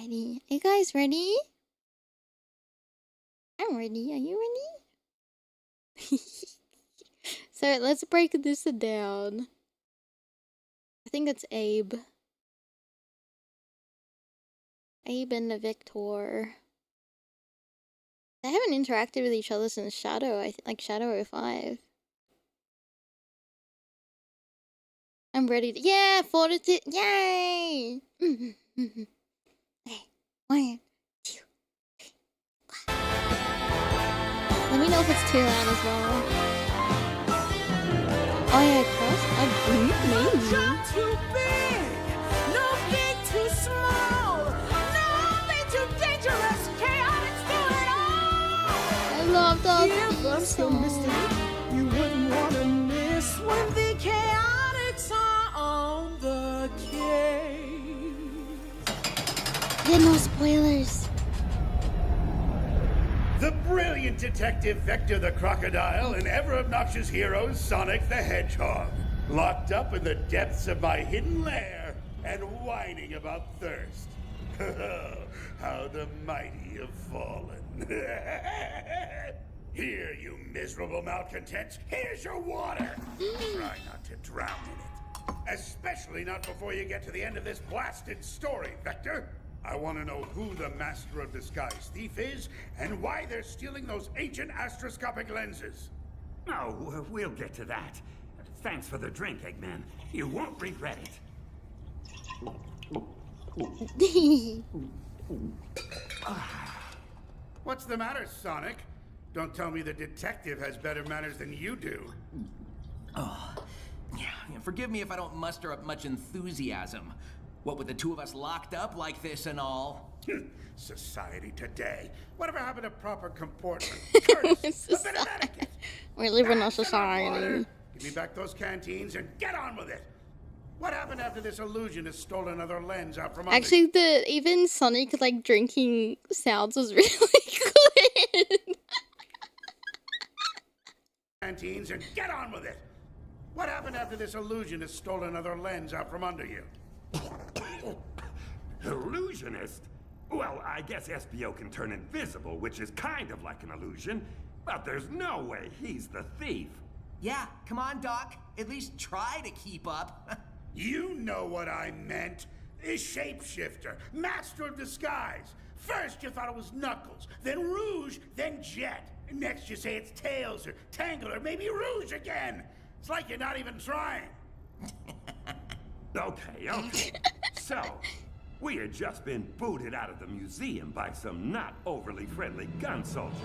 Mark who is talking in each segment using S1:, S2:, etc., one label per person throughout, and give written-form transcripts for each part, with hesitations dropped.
S1: Alrighty. Are you guys ready? I'm ready. Are you ready? So let's break this down. I think it's Abe. Abe and Victor. They haven't interacted with each other since Shadow, like Shadow 05. I'm ready to— yeah, Fortitude! Yay! Okay, 1, 2, 3. Let me know if it's too loud as well. Oh yeah, cross? Maybe.
S2: Not too big, no big too small, no big too dangerous, chaotic through it all.
S1: I love the
S2: Give us the mystery you wouldn't want to miss when the chaotics are on the case.
S1: Yeah, no spoilers.
S3: The brilliant detective Vector the Crocodile and ever-obnoxious hero Sonic the Hedgehog, locked up in the depths of my hidden lair and whining about thirst. How the mighty have fallen. Here, you miserable malcontents, here's your water. Try not to drown in it. Especially not before you get to the end of this blasted story, Vector. I want to know who the master of disguise thief is and why they're stealing those ancient astroscopic lenses.
S4: Oh, we'll get to that. Thanks for the drink, Eggman. You won't regret it.
S3: What's the matter, Sonic? Don't tell me the detective has better manners than you do.
S5: Oh, yeah, forgive me if I don't muster up much enthusiasm. What with the two of us locked up like this and all?
S3: Society today. Whatever happened to proper comportment? Courtesy, a bit of etiquette.
S1: We live in a
S3: Back to the
S1: society.
S3: water. Give me back those canteens and get on with it. What happened after this illusionist stole another lens out from under?
S1: Actually, even Sonic like drinking sounds was really good.
S3: Canteens and get on with it. What happened after this illusionist stole another lens out from under you?
S4: Illusionist? Well, I guess SBO can turn invisible, which is kind of like an illusion, but there's no way he's the thief.
S5: Yeah, come on, Doc. At least try to keep up.
S3: You know what I meant. A shapeshifter, master of disguise. First you thought it was Knuckles, then Rouge, then Jet. Next you say it's Tails or Tangle or maybe Rouge again. It's like you're not even trying.
S4: Okay. So, we had just been booted out of the museum by some not overly friendly gun soldiers.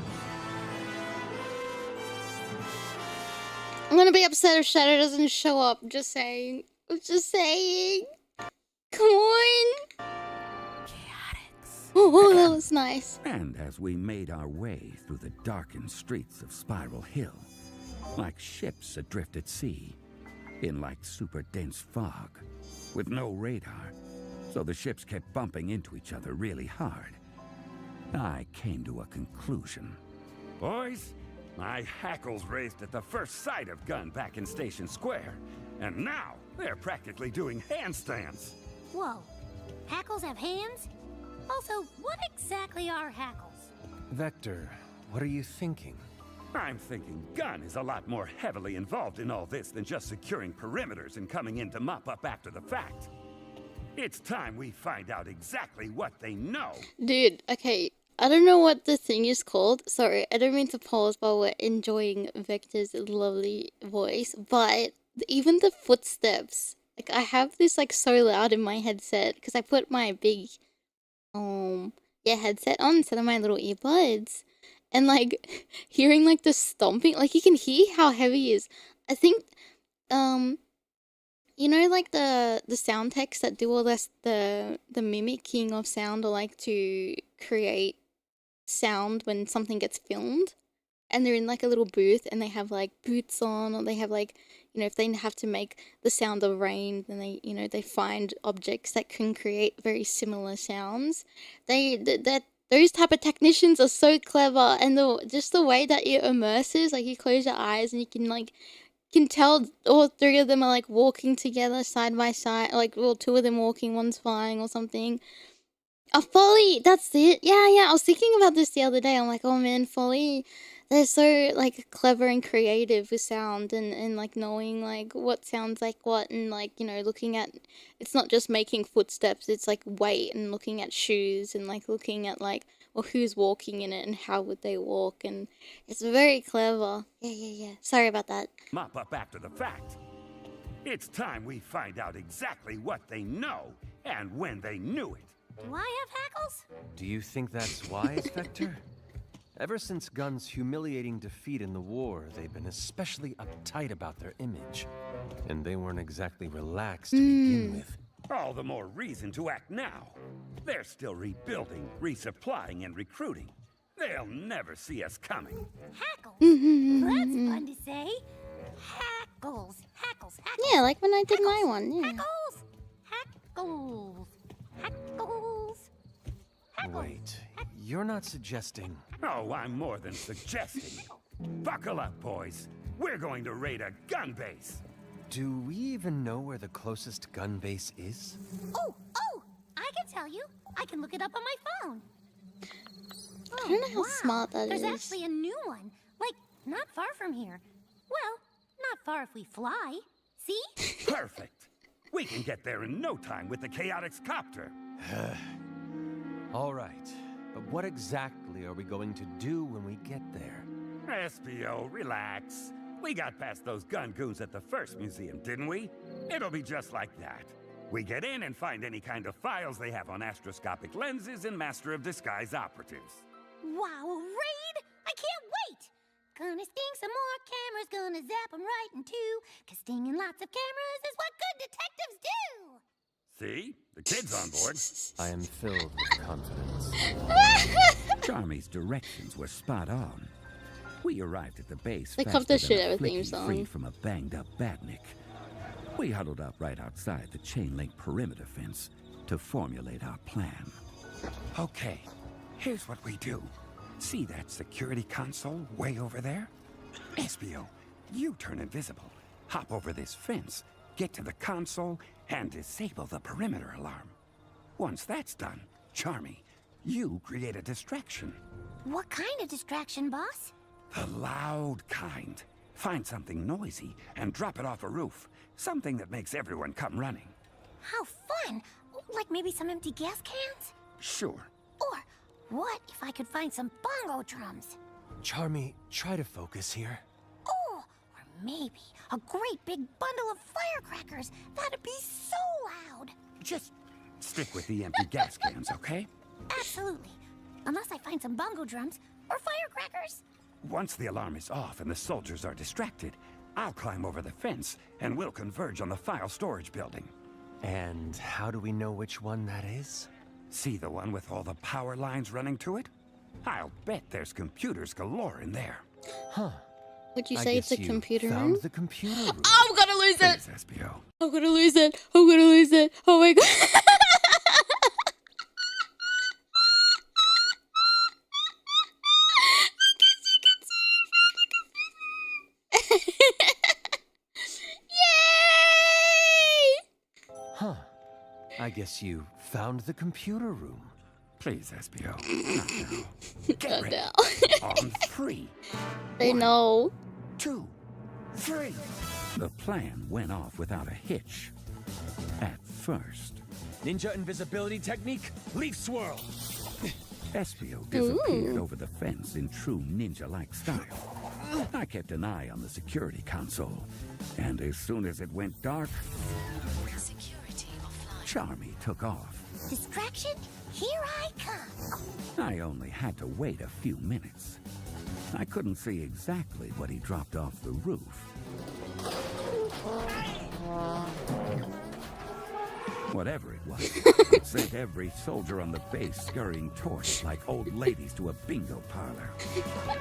S1: I'm gonna be upset if Shadow doesn't show up. I'm just saying. Come on.
S2: Chaotix.
S1: Oh, that was nice.
S4: And as we made our way through the darkened streets of Spiral Hill, like ships adrift at sea, in like super dense fog, with no radar, so the ships kept bumping into each other really hard, I came to a conclusion. Boys, my hackles raised at the first sight of Gun back in Station Square, and now they're practically doing handstands.
S6: Whoa. Hackles have hands? Also, what exactly are hackles?
S7: Vector, what are you thinking?
S4: I'm thinking Gun is a lot more heavily involved in all this than just securing perimeters and coming in to mop up after the fact. It's time we find out exactly what they know.
S1: Dude, okay. I don't know what the thing is called. Sorry, I don't mean to pause while we're enjoying Vector's lovely voice, but even the footsteps. Like, I have this, like, so loud in my headset because I put my big, headset on instead of my little earbuds. And, like, hearing, like, the stomping, like, you can hear how heavy he is. I think, you know, like, the sound techs that do all this, the mimicking of sound or, like, to create sound when something gets filmed. And they're in, like, a little booth and they have, like, boots on, or they have, like, you know, if they have to make the sound of rain, then they, you know, they find objects that can create very similar sounds. Those type of technicians are so clever, and just the way that it immerses, like, you close your eyes and you can, like, can tell all three of them are, like, walking together side by side, like, well, two of them walking, one's flying or something. Foley, that's it. Yeah. I was thinking about this the other day. I'm like, oh man, Foley, they're so like clever and creative with sound and like knowing like what sounds like what and like, you know, looking at, it's not just making footsteps, it's like weight and looking at shoes and like looking at like, well, who's walking in it and how would they walk, and it's very clever. Yeah. Sorry about that.
S4: Mop up after the fact. It's time we find out exactly what they know and when they knew it.
S6: Do I have hackles?
S7: Do you think that's wise, Vector? Ever since Gunn's humiliating defeat in the war, they've been especially uptight about their image. And they weren't exactly relaxed to begin with.
S4: All the more reason to act now. They're still rebuilding, resupplying, and recruiting. They'll never see us coming.
S6: Hackles? That's fun to say. Hackles.
S1: Yeah, like when I did my one. Yeah.
S6: Hackles.
S7: Wait, you're not suggesting...
S4: Oh, I'm more than suggesting. Buckle up, boys. We're going to raid a gun base.
S7: Do we even know where the closest gun base is?
S6: Oh, I can tell you. I can look it up on my phone.
S1: I don't know how smart that
S6: There's
S1: is.
S6: actually a new one. Like, not far from here. Well, not far if we fly. See?
S4: Perfect. We can get there in no time with the Chaotix copter.
S7: All right, but what exactly are we going to do when we get there?
S4: SPO, relax. We got past those gun goons at the first museum, didn't we? It'll be just like that. We get in and find any kind of files they have on astroscopic lenses and Master of Disguise operatives.
S6: Wow, a raid? I can't wait! Gonna sting some more cameras, gonna zap them right in two. 'Cause stinging lots of cameras is what good detectives do!
S4: See? The kid's on board.
S7: I am filled with confidence.
S4: Charmy's directions were spot on. We arrived at the base
S1: They
S4: faster
S1: covered the
S4: than
S1: shit
S4: a
S1: out of theme
S4: flicky
S1: song.
S4: free from a banged-up badnik. We huddled up right outside the chain-link perimeter fence to formulate our plan. Okay, here's what we do. See that security console way over there? SBO, you turn invisible, hop over this fence, get to the console, and disable the perimeter alarm. Once that's done, Charmy, you create a distraction.
S6: What kind of distraction, boss?
S4: The loud kind. Find something noisy and drop it off a roof. Something that makes everyone come running.
S6: How fun! Like maybe some empty gas cans?
S4: Sure.
S6: Or what if I could find some bongo drums?
S7: Charmy, try to focus here.
S6: Oh, or maybe a great big bundle of firecrackers. That'd be so loud.
S4: Just stick with the empty gas cans, okay?
S6: Absolutely. Unless I find some bongo drums or firecrackers.
S4: Once the alarm is off and the soldiers are distracted, I'll climb over the fence and we'll converge on the file storage building.
S7: And how do we know which one that is?
S4: See the one with all the power lines running to it? I'll bet there's computers galore in there.
S7: Huh.
S1: Would you
S7: I
S1: say it's a
S7: guess you
S1: computer
S7: found
S1: room?
S7: the computer room.
S1: I'm gonna lose it!
S4: Please, SBO.
S1: I'm gonna lose it! I'm gonna lose it! Oh my god!
S7: Huh. I guess you found the computer room.
S4: Please, SBO. Not now. Get
S1: Not
S4: ready.
S1: now.
S4: On 3.
S1: They
S4: 1,
S1: know.
S4: 2, 3. The plan went off without a hitch. At first,
S7: Ninja invisibility technique, leaf swirl.
S4: SBO disappeared over the fence in true ninja-like style. I kept an eye on the security console, and as soon as it went dark,
S6: Security offline.
S4: Charmy took off.
S6: Distraction? Here I come.
S4: I only had to wait a few minutes. I couldn't see exactly what he dropped off the roof. Whatever it was, it sent every soldier on the base scurrying towards like old ladies to a bingo parlor.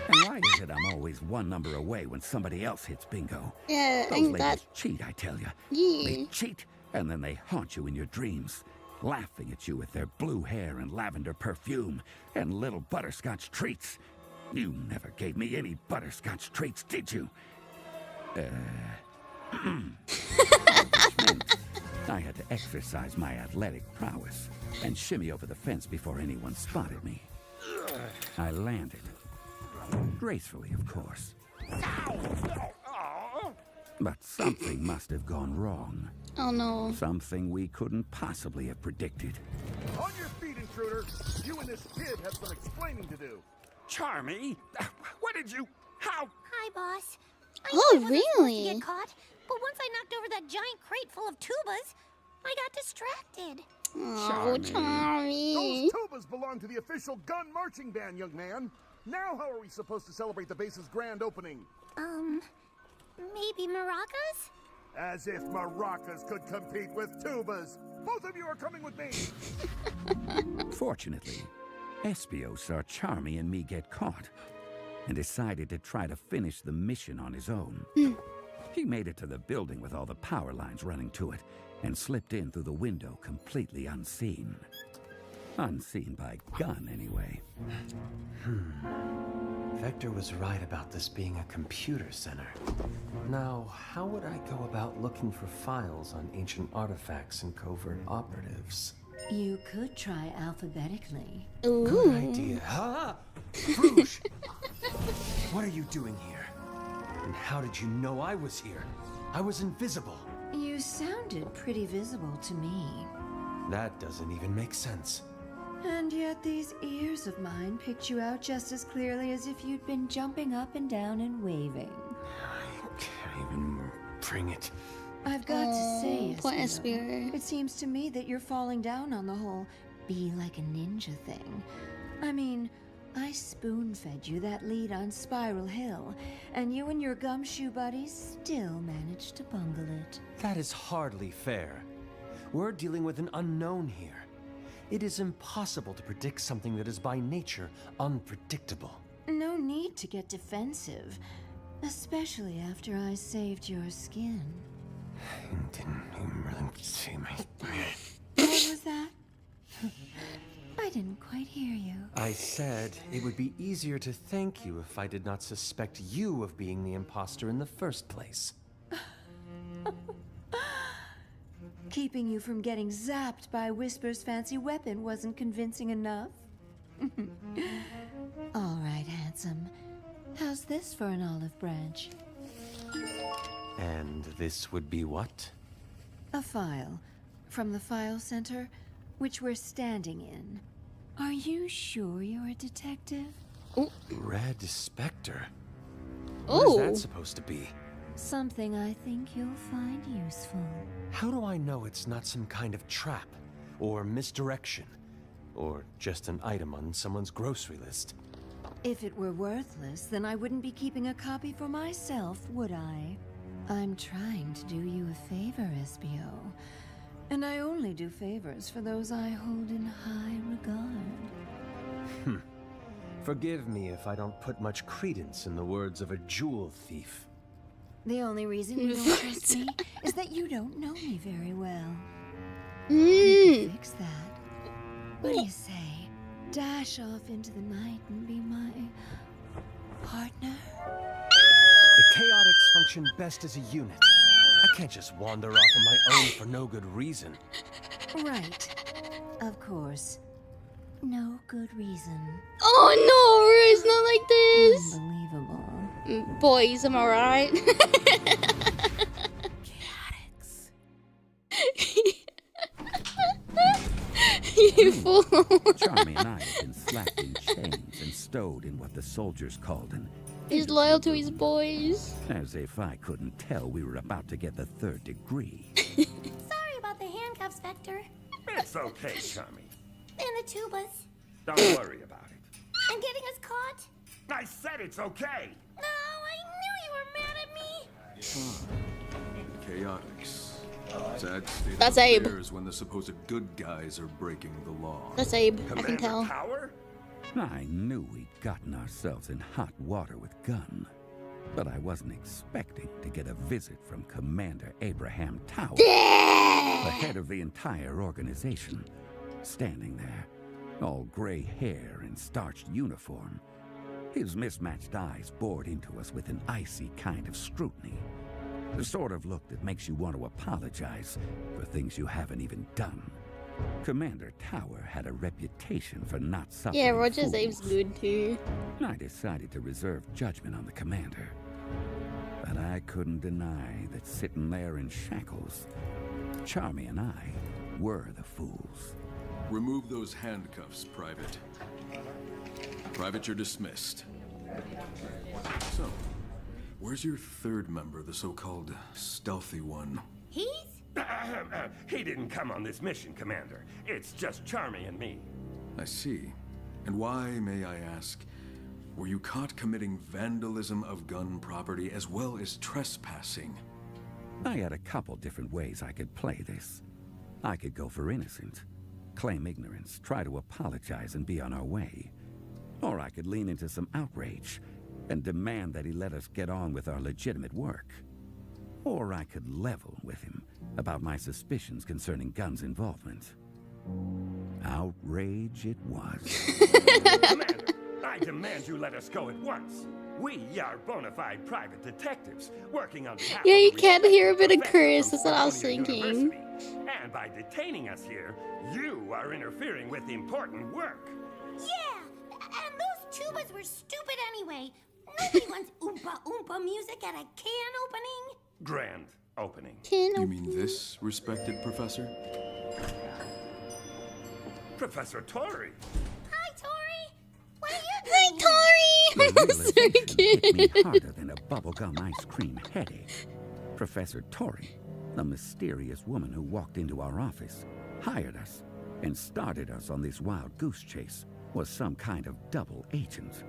S4: And why is it I'm always one number away when somebody else hits bingo?
S1: Yeah,
S4: Those
S1: ain't
S4: ladies
S1: that...
S4: cheat, I tell you.
S1: Yeah.
S4: They cheat, and then they haunt you in your dreams, laughing at you with their blue hair and lavender perfume and little butterscotch treats. You never gave me any butterscotch treats, did you? I had to exercise my athletic prowess and shimmy over the fence before anyone spotted me. I landed. Gracefully, of course. But something must have gone wrong.
S1: Oh no.
S4: Something we couldn't possibly have predicted.
S8: On your feet, intruder! You and this kid have some explaining to do.
S4: Charmy? What did you... How...
S6: Hi, boss. I
S1: Oh,
S6: knew I wasn't supposed to
S1: really?
S6: get caught, but once I knocked over that giant crate full of tubas, I got distracted.
S1: Oh,
S8: Those
S1: Charmy.
S8: tubas belong to the official gun marching band, young man. Now how are we supposed to celebrate the base's grand opening?
S6: Maybe maracas?
S8: As if maracas could compete with tubas. Both of you are coming with me.
S4: Fortunately, Espio saw Charmy and me get caught and decided to try to finish the mission on his own. He made it to the building with all the power lines running to it and slipped in through the window completely unseen. Unseen by Gun, anyway.
S7: Vector was right about this being a computer center. Now, how would I go about looking for files on ancient artifacts and covert operatives?
S9: You could try alphabetically.
S7: Good idea. Ah! Rouge! What are you doing here? And how did you know I was here? I was invisible.
S9: You sounded pretty visible to me.
S7: That doesn't even make sense.
S9: And yet these ears of mine picked you out just as clearly as if you'd been jumping up and down and waving.
S7: I can't even bring it.
S9: I've got to say,
S1: poor
S9: Espio,
S1: Espio.
S9: it seems to me that you're falling down on the whole be like a ninja thing. I mean, I spoon-fed you that lead on Spiral Hill, and you and your gumshoe buddies still managed to bungle it.
S7: That is hardly fair. We're dealing with an unknown here. It is impossible to predict something that is by nature unpredictable.
S9: No need to get defensive, especially after I saved your skin.
S7: I didn't even really see my...
S9: What was that? I didn't quite hear you.
S7: I said it would be easier to thank you if I did not suspect you of being the imposter in the first place.
S9: Keeping you from getting zapped by Whisper's fancy weapon wasn't convincing enough? All right, handsome. How's this for an olive branch?
S7: And this would be what?
S9: A file from the file center, which we're standing in. Are you sure you're a detective?
S7: Red Spectre? What is
S1: Oh.
S7: that supposed to be?
S9: Something I think you'll find useful.
S7: How do I know it's not some kind of trap, or misdirection, or just an item on someone's grocery list?
S9: If it were worthless, then I wouldn't be keeping a copy for myself, would I? I'm trying to do you a favor, Espio. And I only do favors for those I hold in high regard.
S7: Forgive me if I don't put much credence in the words of a jewel thief.
S9: The only reason you don't trust me is that you don't know me very well.
S1: Mm.
S9: Fix that. What do you say? Dash off into the night and be my partner?
S7: The Chaotix function best as a unit. I can't just wander off on my own for no good reason.
S9: Right. Of course. No good reason.
S1: Oh no, it's not like
S9: Unbelievable.
S1: this. Boys, am I right? You fool.
S4: Charmy and I had been slapped in chains and stowed in what the soldiers called an...
S1: He's loyal to his boys.
S4: As if I couldn't tell we were about to get the third degree.
S6: Sorry about the handcuffs, Vector.
S3: It's okay, Charmy.
S6: And the tubas.
S3: Don't worry about it.
S6: And getting us caught.
S3: I said it's okay.
S6: No, I knew you were mad at me.
S10: Chaotix. Sad state
S1: That's
S10: of
S1: Abe.
S10: affairs when the supposed good guys are breaking the law.
S1: That's Abe, I can
S3: Commander
S1: tell.
S3: Power?
S4: I knew we'd gotten ourselves in hot water with Gun, but I wasn't expecting to get a visit from Commander Abraham Tower, the head of the entire organization, standing there, all gray hair and starched uniform. His mismatched eyes bored into us with an icy kind of scrutiny. The sort of look that makes you want to apologize for things you haven't even done. Commander Tower had a reputation for not suffering
S1: Yeah, Roger's
S4: fools.
S1: aim's good too.
S4: I decided to reserve judgment on the commander. But I couldn't deny that sitting there in shackles, Charmy and I were the fools.
S10: Remove those handcuffs, Private. Private, you're dismissed. So, where's your third member, the so-called stealthy one?
S6: He's?
S11: He didn't come on this mission, Commander. It's just Charmy and me.
S10: I see. And why, may I ask, were you caught committing vandalism of gun property as well as trespassing?
S4: I had a couple different ways I could play this. I could go for innocent, claim ignorance, try to apologize and be on our way. Or I could lean into some outrage and demand that he let us get on with our legitimate work. Or I could level with him about my suspicions concerning Gunn's involvement. Outrage it was.
S11: Commander, I demand you let us go at once. We are bona fide private detectives working on behalf
S1: Yeah,
S11: of
S1: you
S11: a
S1: can hear a bit of
S11: respected
S1: Chris.
S11: professor
S1: That's what I was
S11: from Columbia
S1: thinking.
S11: University. And by detaining us here, you are interfering with important work.
S6: Yeah, and those tubas were stupid anyway. Nobody wants oompa oompa music at a can opening.
S11: Grand opening.
S10: You mean this, respected professor?
S11: Professor Torrey.
S6: Hi, Tori. What are you
S1: Hi,
S6: doing?
S1: Tori!
S4: The
S1: So
S4: realization hit me
S1: cute.
S4: harder than a bubblegum ice cream headache. Professor Torrey, the mysterious woman who walked into our office, hired us, and started us on this wild goose chase, was some kind of double agent.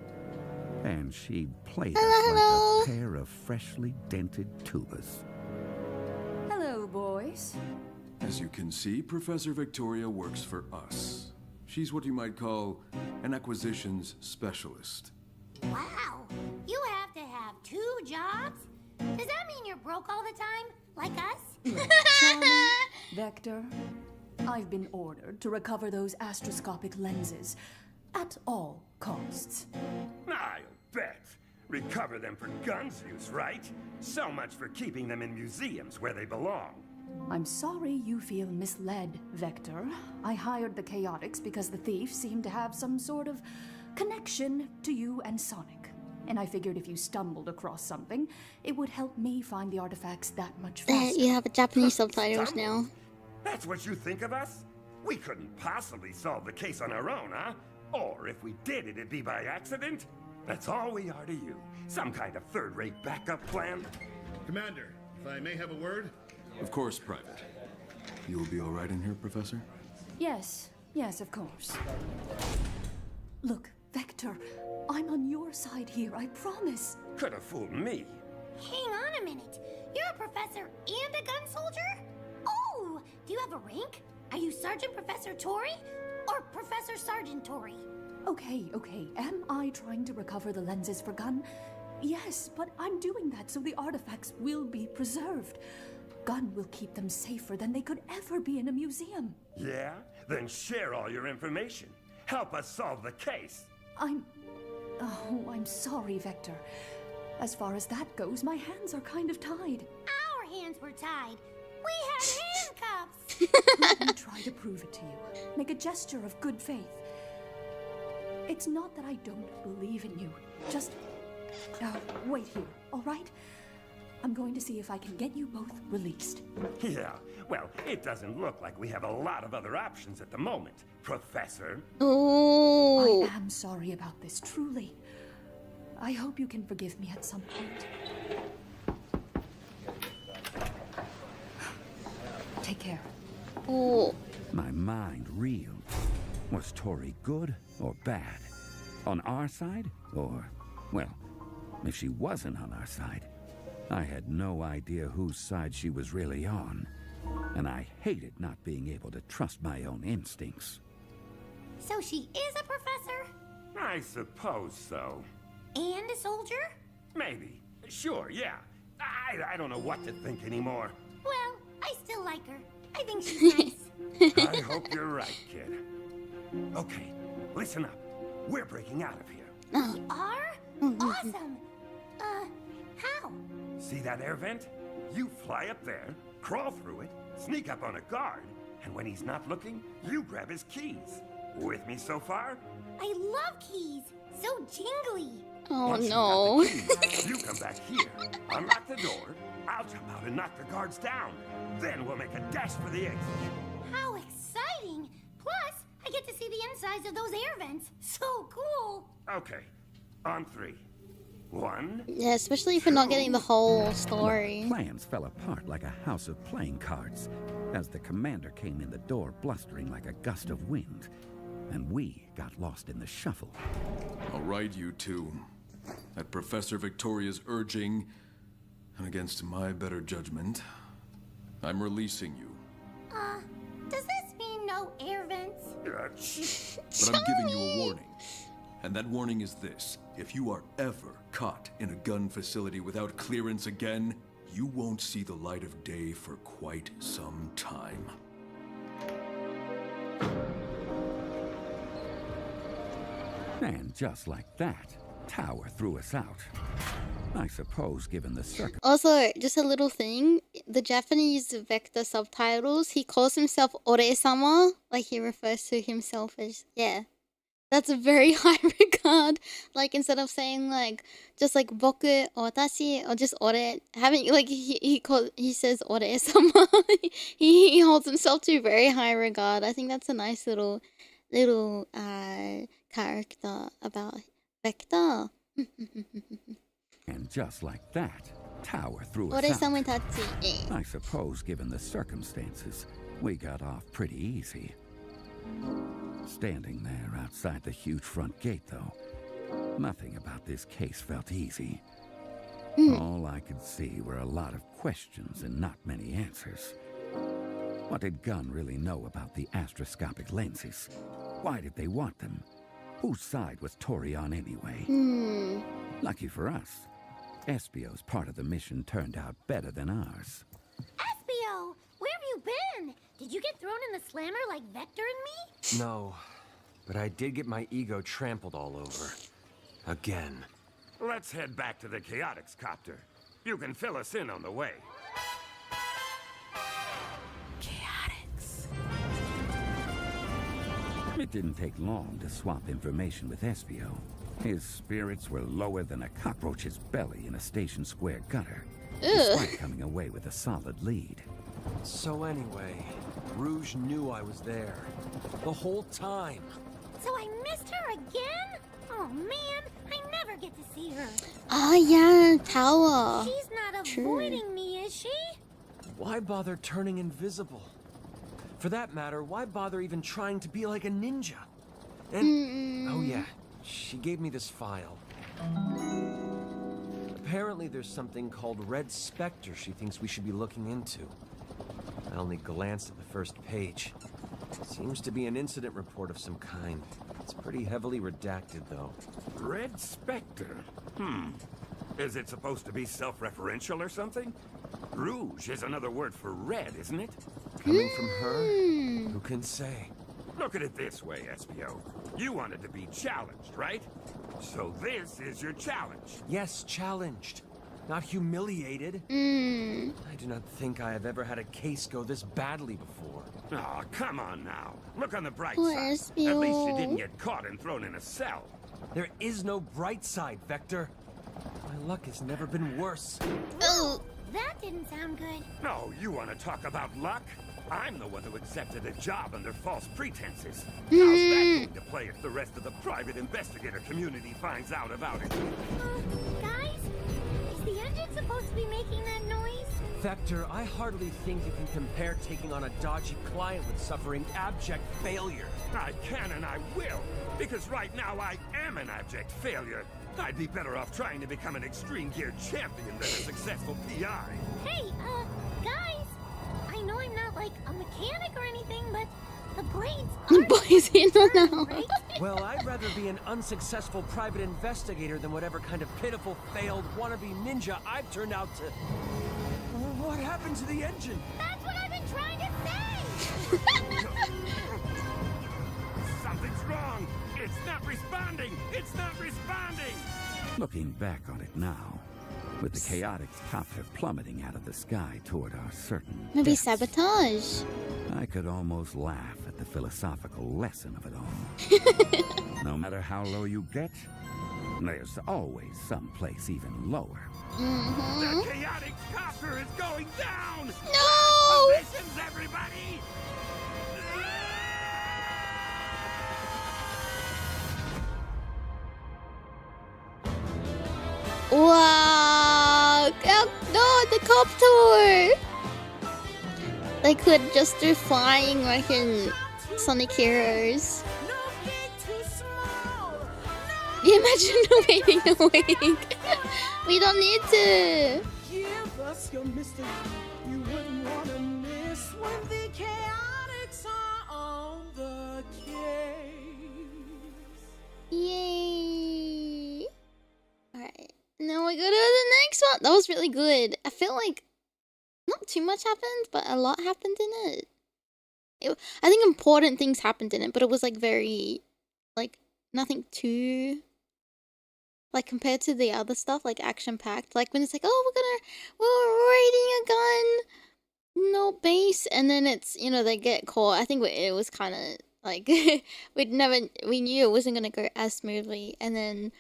S4: And she played us
S1: Hello.
S4: like a pair of freshly dented tubas.
S9: Hello, boys.
S10: As you can see, Professor Victoria works for us. She's what you might call an acquisitions specialist.
S6: Wow, you have to have 2 jobs? Does that mean you're broke all the time, like us?
S9: Charlie, Vector, I've been ordered to recover those astroscopic lenses at all costs.
S11: I'll bet. Recover them for guns use, right? So much for keeping them in museums where they belong.
S12: I'm sorry you feel misled, Vector. I hired the Chaotix because the thief seemed to have some sort of connection to you and Sonic. And I figured if you stumbled across something, it would help me find the artifacts that much faster.
S1: You have Japanese subtitles now.
S11: That's what you think of us? We couldn't possibly solve the case on our own, huh? Or if we did, it'd be by accident? That's all we are to you. Some kind of third-rate backup plan?
S8: Commander, if I may have a word?
S10: Of course, Private. You will be all right in here, Professor?
S12: Yes, of course. Look, Vector, I'm on your side here, I promise.
S11: Could have fooled me.
S6: Hang on a minute. You're a professor and a gun soldier? Oh, do you have a rank? Are you Sergeant Professor Tori or Professor Sergeant Tori?
S12: Okay. Am I trying to recover the lenses for Gun? Yes, but I'm doing that so the artifacts will be preserved. Gun will keep them safer than they could ever be in a museum.
S11: Yeah? Then share all your information. Help us solve the case.
S12: I'm sorry, Vector. As far as that goes, my hands are kind of tied.
S6: Our hands were tied. We had handcuffs.
S12: Let me try to prove it to you. Make a gesture of good faith. It's not that I don't believe in you. Just wait here, all right? I'm going to see if I can get you both released.
S11: Yeah, well, it doesn't look like we have a lot of other options at the moment, Professor.
S1: Oh.
S12: I am sorry about this, truly. I hope you can forgive me at some point. Take care.
S1: Oh.
S4: My mind reeled. Was Tori good or bad? On our side? Or, well, if she wasn't on our side, I had no idea whose side she was really on. And I hated not being able to trust my own instincts.
S6: So she is a professor?
S11: I suppose so.
S6: And a soldier?
S11: Maybe. Sure, yeah. I don't know what to think anymore.
S6: Well, I still like her. I think she's nice.
S11: I hope you're right, kid. Okay, listen up. We're breaking out of here.
S6: We are? Awesome. How?
S11: See that air vent? You fly up there, crawl through it, sneak up on a guard, and when he's not looking, you grab his keys. With me so far?
S6: I love keys. So jingly.
S1: Oh
S11: Once
S1: no.
S11: you got the keys, you come back here, unlock the door, I'll jump out and knock the guards down. Then we'll make a dash for the exit.
S6: How exciting! Plus, I get to see the insides of those air vents. So cool.
S11: Okay, on 3. 1.
S1: Yeah, especially if you're not getting the whole story.
S4: Plans fell apart like a house of playing cards as the commander came in the door blustering like a gust of wind, and we got lost in the shuffle.
S10: All right, you two. At Professor Victoria's urging, and against my better judgment, I'm releasing you.
S6: Does this mean no air vents?
S10: But I'm giving you a warning. And that warning is this. If you are ever caught in a gun facility without clearance again, you won't see the light of day for quite some time.
S4: And just like that, Tower threw us out. I suppose given the circumstances.
S1: Also, just a little thing. The Japanese Vector subtitles, he calls himself Ore-sama. Like, he refers to himself as, yeah. That's a very high regard. Like, instead of saying, like, just like, boku, or watashi, or just ore, having, like, he says Ore-sama. he holds himself to very high regard. I think that's a nice little character about Vector.
S4: And just like that, Tower threw us
S1: Ore-sama
S4: out.
S1: tachi.
S4: I suppose given the circumstances, we got off pretty easy. Standing there outside the huge front gate, though, nothing about this case felt easy. All I could see were a lot of questions and not many answers. What did Gunn really know about the astroscopic lenses? Why did they want them? Whose side was Tori on anyway? Lucky for us, Espio's part of the mission turned out better than ours.
S6: Espio, where have you been? Did you get thrown in the slammer like Vector and me?
S7: No, but I did get my ego trampled all over. Again.
S11: Let's head back to the Chaotix copter. You can fill us in on the way.
S6: Chaotix.
S4: It didn't take long to swap information with Espio. His spirits were lower than a cockroach's belly in a Station Square gutter, despite coming away with a solid lead.
S7: So anyway, Rouge knew I was there. The whole time.
S6: So I missed her again? Oh man, I never get to see her.
S1: Oh yeah, Tower.
S6: She's not avoiding me, is she?
S7: Why bother turning invisible? For that matter, why bother even trying to be like a ninja? And, oh yeah, she gave me this file. Apparently there's something called Red Spectre she thinks we should be looking into. I only glanced at the first page. Seems to be an incident report of some kind. It's pretty heavily redacted, though.
S11: Red Spectre? Is it supposed to be self-referential or something? Rouge is another word for red, isn't it?
S7: Coming from her? Who can say?
S11: Look at it this way, Espio. You wanted to be challenged, right? So this is your challenge.
S7: Yes, challenged. Not humiliated. I do not think I have ever had a case go this badly before.
S11: Oh, come on now. Look on the bright
S1: Poor
S11: side.
S1: Espio.
S11: At least you didn't get caught and thrown in a cell.
S7: There is no bright side, Vector. My luck has never been worse.
S1: Oh.
S6: That didn't sound good.
S11: No, you want to talk about luck? I'm the one who accepted a job under false pretenses. How's that going to play if the rest of the private investigator community finds out about it?
S6: Guys, is the engine supposed to be making that noise?
S7: Vector, I hardly think you can compare taking on a dodgy client with suffering abject failure.
S11: I can and I will, because right now I am an abject failure. I'd be better off trying to become an extreme gear champion than a successful PI.
S6: Hey, guys, I know I'm not like a mechanic or anything, but the blades are
S1: Boys in on
S6: right?
S7: Well, I'd rather be an unsuccessful private investigator than whatever kind of pitiful, failed, wannabe ninja I've turned out to... What happened to the engine?
S6: That's what I've been trying to say!
S11: Something's wrong! It's not responding! It's not responding!
S4: Looking back on it now, with the Chaotix copter plummeting out of the sky toward our certain
S1: Maybe
S4: depths.
S1: sabotage.
S4: I could almost laugh at the philosophical lesson of it all. No matter how low you get, there's always some place even lower.
S11: The Chaotix copter is going down!
S1: No!
S11: Positions, everybody!
S1: Wow! No, the copter! They could just do flying like in Sonic Heroes. You imagine waiting a week? We don't need to.
S2: Give us your mystery. You wouldn't want to miss when the Chaotix are on the case.
S1: Yay! Alright, now we go to the next one. That was really good. I feel like not too much happened, but a lot happened in it. I think important things happened in it, but it was like very, like, nothing too, like, compared to the other stuff, like action-packed. Like when it's like, oh, we're raiding a gun, no base, and then it's, you know, they get caught. I think it was kind of like we knew it wasn't gonna go as smoothly, and then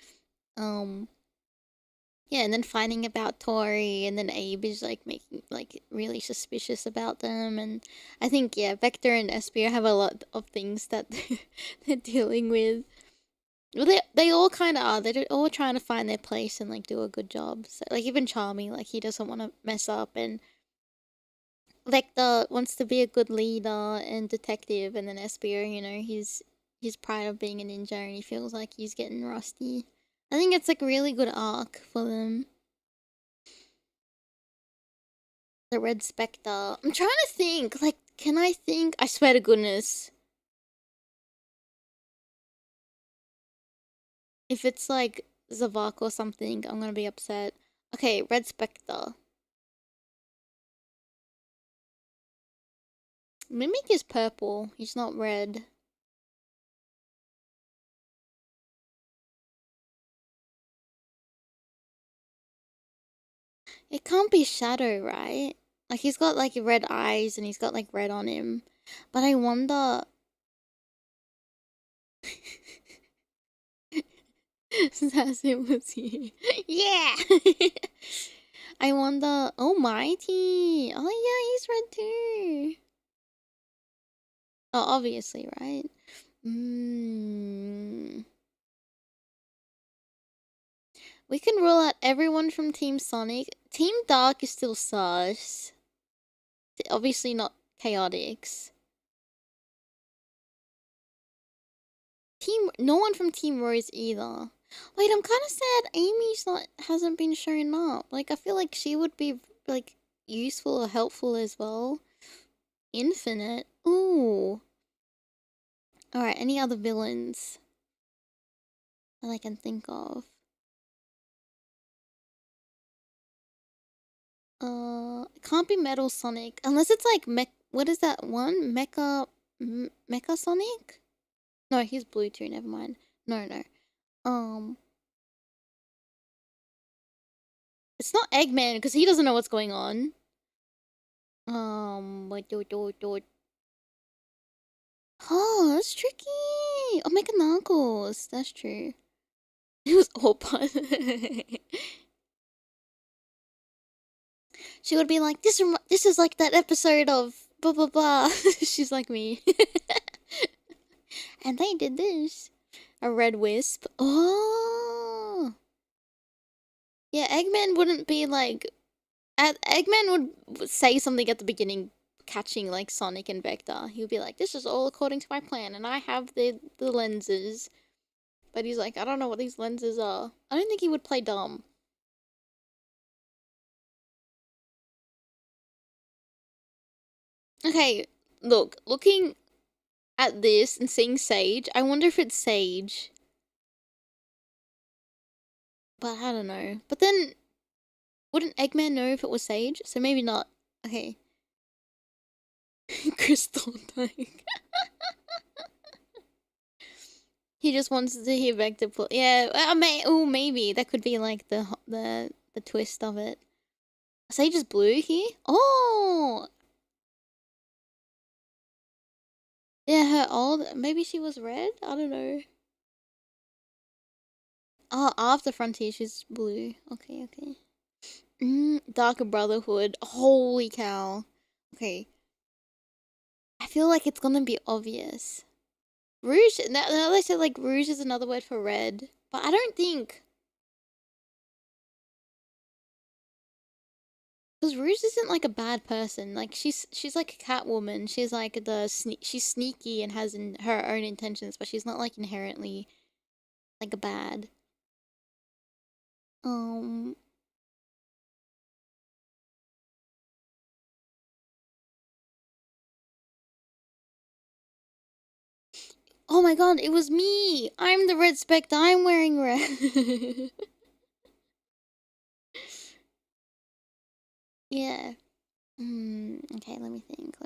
S1: yeah, and then finding about Tori, and then Abe is like making like really suspicious about them, and I think yeah, Vector and Espio have a lot of things that they're dealing with. Well, they all kind of are. They're all trying to find their place and like do a good job. So like even Charmy, like he doesn't want to mess up, and Vector wants to be a good leader and detective, and then Espio, you know, he's proud of being a ninja, and he feels like he's getting rusty. I think it's like a really good arc for them. The Red Spectre. I'm trying to think. Like, can I think? I swear to goodness. If it's like Zavak or something, I'm gonna be upset. Okay, Red Spectre. Mimic is purple. He's not red. It can't be Shadow, right? Like, he's got, like, red eyes and he's got, like, red on him. But I wonder... Sassy was here. Yeah! I wonder... Oh, Mighty! Oh, yeah, he's red too. Oh, obviously, right? We can rule out everyone from Team Sonic. Team Dark is still sus. Obviously not Chaotix. No one from Team Rose either. Wait, I'm kind of sad Amy's hasn't been shown up. Like, I feel like she would be, like, useful or helpful as well. Infinite. Ooh. Alright, any other villains that I can think of? It can't be Metal Sonic unless it's like what is that one? Mecha Sonic? No, he's blue too, never mind. No. It's not Eggman because he doesn't know what's going on. Oh, that's tricky. Oh, Mecha Knuckles. That's true. It was all part. She would be like, this is like that episode of blah blah blah. She's like me. And they did this. A red wisp. Oh. Yeah, Eggman wouldn't be like... Eggman would say something at the beginning, catching like Sonic and Vector. He would be like, this is all according to my plan, and I have the lenses. But he's like, I don't know what these lenses are. I don't think he would play dumb. Okay, looking at this and seeing Sage, I wonder if it's Sage. But I don't know. But then, wouldn't Eggman know if it was Sage? So maybe not. Okay. Crystal dying. He just wants to hear Vector pull. Yeah, maybe that could be like the the twist of it. Sage is blue here? Oh! Yeah, her old... Maybe she was red? I don't know. Oh, after Frontier, she's blue. Okay, okay. Darker Brotherhood. Holy cow. Okay. I feel like it's gonna be obvious. Rouge, now they said like rouge is another word for red. But I don't think... Because Rouge isn't like a bad person. Like she's like a Catwoman. She's like she's sneaky and has her own intentions, but she's not like inherently like a bad. Oh my god, it was me! I'm the red spect, I'm wearing red. Yeah. Okay, let me think.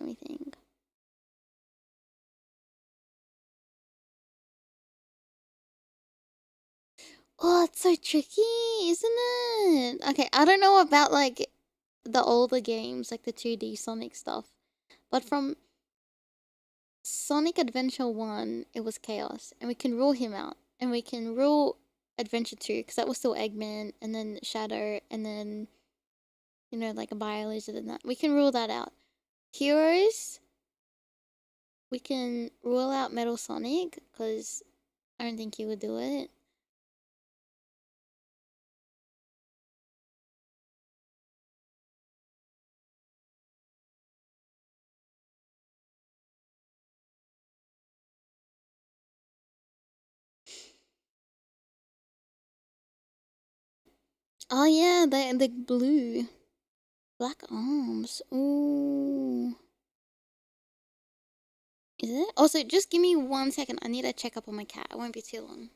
S1: Oh, it's so tricky, isn't it? Okay, I don't know about like the older games, like the 2D Sonic stuff. But from Sonic Adventure 1, it was Chaos. And we can rule him out. And we can rule Adventure 2, because that was still Eggman, and then Shadow, and then, you know, like a Bio-Lizard and that. We can rule that out. Heroes, we can rule out Metal Sonic, because I don't think he would do it. Oh yeah, the blue. Black arms. Ooh. Is it? Also, just give me 1 second. I need to check up on my cat. It won't be too long.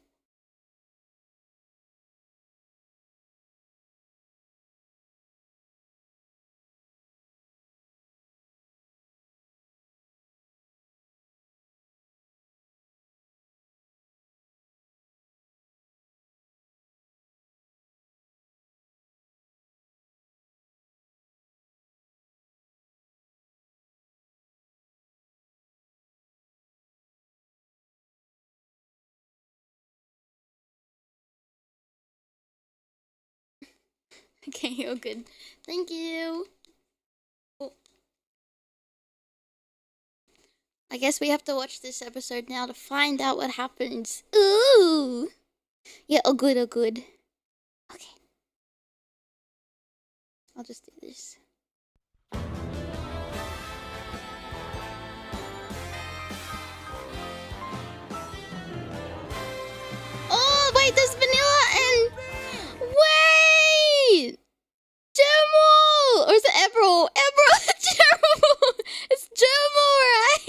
S1: Okay, you're good. Thank you. Oh. I guess we have to watch this episode now to find out what happens. Ooh. Yeah, oh good, oh good. Okay. I'll just do this. Oh, wait, there's vanilla and... Wait! Germal! Or is it Emerald? Emerald! Germal! It's Germal, right?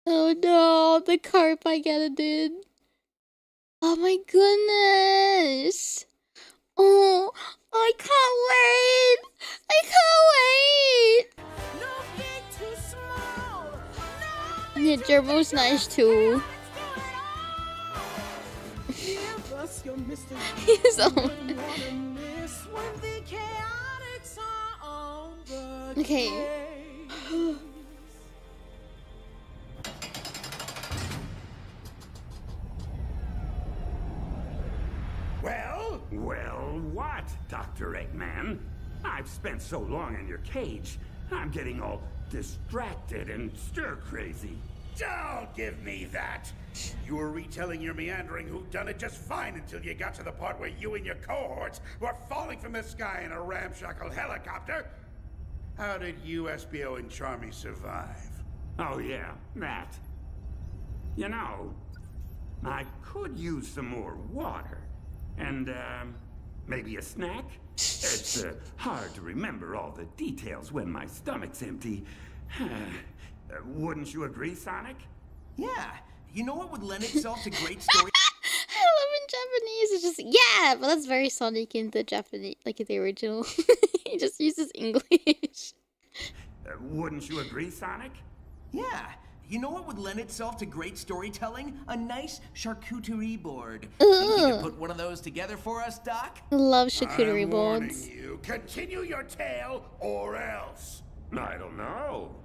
S1: Oh no, the carp I gotta did. Oh my goodness. Oh, I can't wait. I can't wait. Yeah, Germo's nice too. He's on. Okay.
S11: Well, what, Dr. Eggman? I've spent so long in your cage, I'm getting all distracted and stir-crazy.
S3: Don't give me that! You were retelling your meandering whodunit just fine until you got to the part where you and your cohorts were falling from the sky in a ramshackle helicopter. How did you, SBO, and Charmy survive?
S11: Oh yeah, that. You know, I could use some more water. And, maybe a snack? It's hard to remember all the details when my stomach's empty. Wouldn't you agree, Sonic?
S5: Yeah. You know what would lend itself to great story?
S1: I love in Japanese. It's just, yeah, but that's very Sonic in the Japanese, like in the original. He just uses English.
S11: Wouldn't you agree, Sonic?
S5: Yeah. You know what would lend itself to great storytelling? A nice charcuterie board. Think you could put one of those together for us, Doc?
S1: Love charcuterie
S3: I'm
S1: boards.
S3: warning you, continue your tale or else.
S11: I don't know.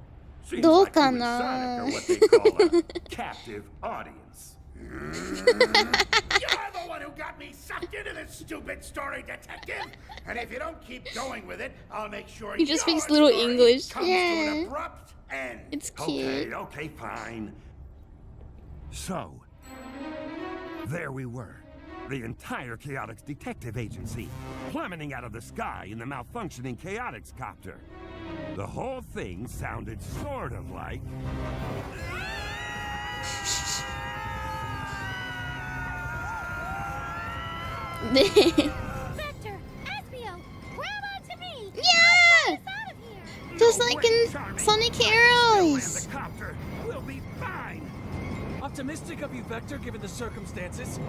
S11: Seems
S1: Do
S11: like you and
S1: kana.
S11: Sonic are what they call a captive audience.
S3: You're the one who got me sucked into this stupid story, detective. And if you don't keep going with it, I'll make sure
S1: He just
S3: your
S1: speaks little
S3: story
S1: English.
S3: comes
S1: Yeah.
S3: to an abrupt end.
S1: It's cute.
S11: Okay, fine.
S8: So, there we were.
S11: The entire Chaotix detective agency plummeting out of the sky in the malfunctioning Chaotix copter. The whole thing sounded sort of like...
S6: Vector, Espio, grab onto me!
S1: Yeah!
S6: Get us out of here!
S1: Just like in Sonic Heroes.
S11: The copter will be fine.
S2: Optimistic of you, Vector, given the circumstances.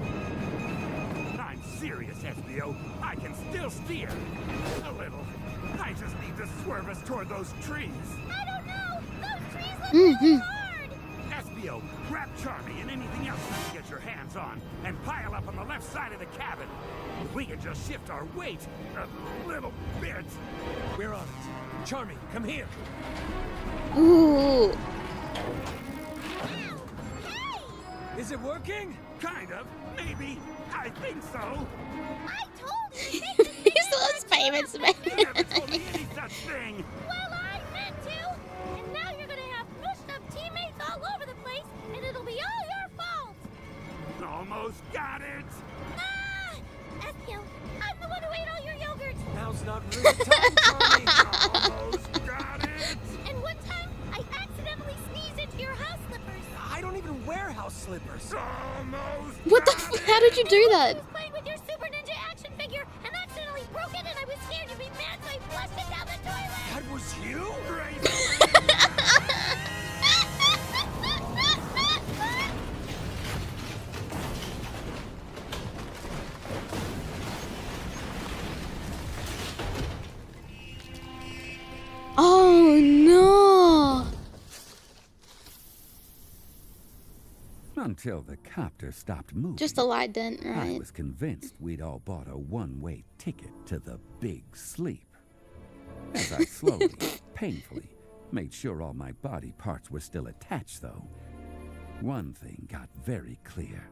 S11: I'm serious, Espio. I can still steer. A little. I just need to swerve us toward those trees.
S6: I don't know! Those trees look really hard!
S11: Espio, grab Charmy and anything else you can get your hands on and pile up on the left side of the cabin. If we can just shift our weight a little bit.
S2: We're on it. Charmy, come here.
S1: Ooh.
S2: Is it working?
S11: Kind of. Maybe. I think so.
S6: I told you! This is
S1: He's the most famous man.
S11: You never told me any such thing.
S6: well, I meant to! And now you're gonna have mushed up teammates all over the place, and it'll be all your fault!
S11: Almost got it.
S6: Ah! Espio, I'm the one who ate all your yogurt!
S2: Now's not really time, Charmy.
S11: Almost got it.
S6: And one time, I accidentally sneezed into your house slippers!
S2: I don't even wear house slippers.
S11: Almost.
S1: What the How did you do
S6: I
S1: that?
S6: was playing with your Super Ninja action figure and accidentally broke it, and I was scared you'd be mad, so I flushed it down the toilet!
S2: That was you?
S1: Oh no!
S4: Until the copter stopped moving.
S1: Just a light dent,
S4: I
S1: right?
S4: was convinced we'd all bought a one-way ticket to the big sleep. As I slowly, painfully, made sure all my body parts were still attached, though, one thing got very clear.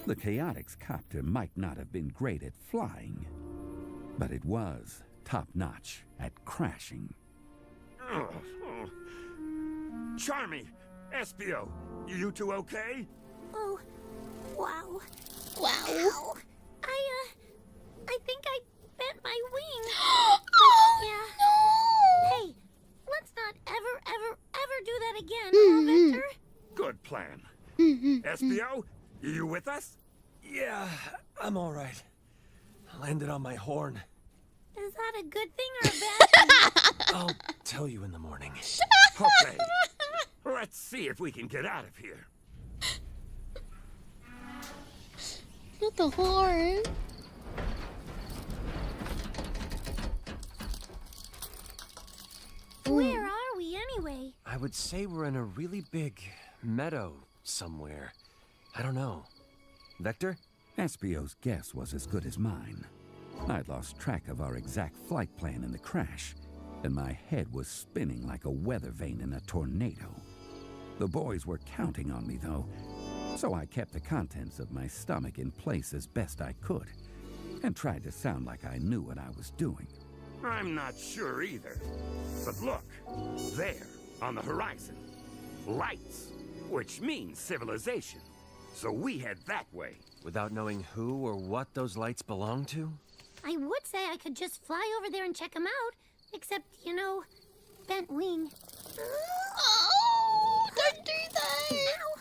S4: The Chaotix copter might not have been great at flying, but it was top-notch at crashing.
S11: Charmy, Espio, you two okay?
S6: Oh, wow.
S1: Wow.
S6: Ow. I think I bent my wing.
S1: Oh
S6: yeah.
S1: no!
S6: Hey, let's not ever do that again, huh, Vector?
S11: Good plan. Espio, you with us?
S2: Yeah, I'm all right. Landed on my horn.
S6: Is that a good thing or a bad thing?
S2: I'll tell you in the morning.
S11: Okay. Let's see if we can get out of here.
S1: Not the horn.
S6: Where are we anyway?
S7: I would say we're in a really big meadow somewhere. I don't know. Vector?
S4: Espio's guess was as good as mine. I'd lost track of our exact flight plan in the crash, and my head was spinning like a weather vane in a tornado. The boys were counting on me, though, so I kept the contents of my stomach in place as best I could, and tried to sound like I knew what I was doing.
S11: I'm not sure either. But look, there, on the horizon. Lights, which means civilization. So we head that way.
S7: Without knowing who or what those lights belong to?
S6: I would say I could just fly over there and check them out, except, you know, bent wing.
S1: Oh, don't do that.
S6: Ow.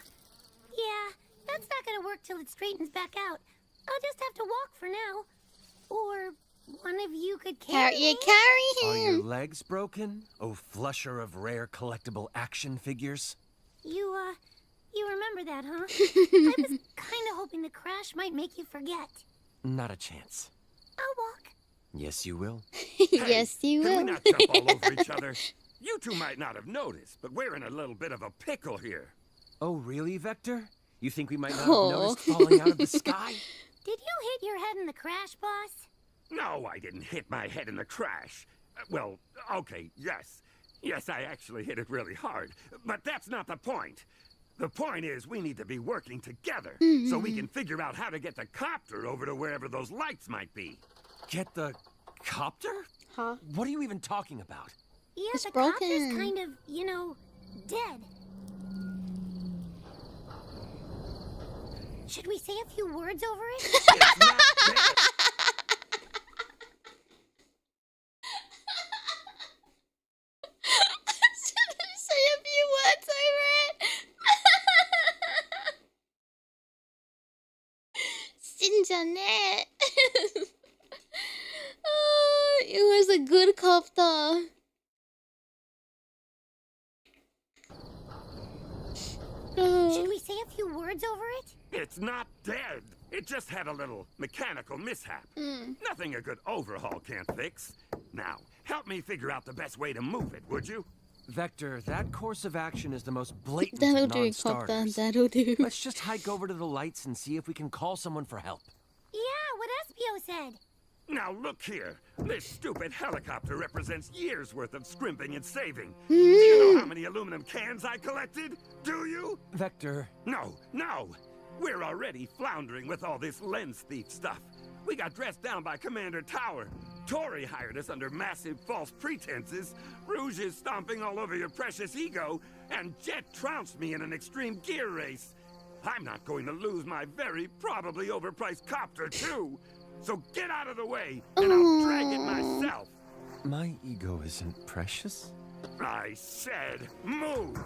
S6: Yeah, that's not gonna work till it straightens back out. I'll just have to walk for now. Or one of you could carry me.
S1: Carry
S7: Are
S1: him.
S7: your legs broken? Oh, flusher of rare collectible action figures?
S6: You remember that, huh? I was kind of hoping the crash might make you forget.
S7: Not a chance.
S6: I'll walk.
S7: Yes, you will.
S1: Yes, you
S11: Can we
S1: will.
S11: not jump all over each other? you two might not have noticed, but we're in a little bit of a pickle here.
S7: Oh, really, Vector? You think we might not have noticed falling out of the sky?
S6: Did you hit your head in the crash, boss?
S11: No, I didn't hit my head in the crash. Well, okay, yes. Yes, I actually hit it really hard. But that's not the point. The point is we need to be working together so we can figure out how to get the copter over to wherever those lights might be.
S7: Get the copter?
S1: Huh?
S7: What are you even talking about?
S6: Yeah,
S1: It's
S6: the
S1: broken.
S6: copter's kind of, you know, dead. Should we say a few words over it?
S11: It's not dead.
S1: Say a few words over it. Sinjanet. Oh, it was a good copter.
S6: Should we say a few words over it?
S11: It's not dead. It just had a little mechanical mishap. Nothing a good overhaul can't fix. Now, help me figure out the best way to move it, would you?
S7: Vector, that course of action is the most blatant
S1: That'll
S7: of
S1: do, copter.
S7: non-starters.
S1: That'll do.
S7: Let's just hike over to the lights and see if we can call someone for help.
S6: Yeah, what Espio said.
S11: Now look here. This stupid helicopter represents years worth of scrimping and saving. Do you know how many aluminum cans I collected? Do you?
S7: Vector.
S11: No, no. We're already floundering with all this lens thief stuff. We got dressed down by Commander Tower. Tori hired us under massive false pretenses. Rouge is stomping all over your precious ego. And Jet trounced me in an extreme gear race. I'm not going to lose my very probably overpriced copter, too. So get out of the way, and I'll drag it myself.
S7: My ego isn't precious.
S11: I said move.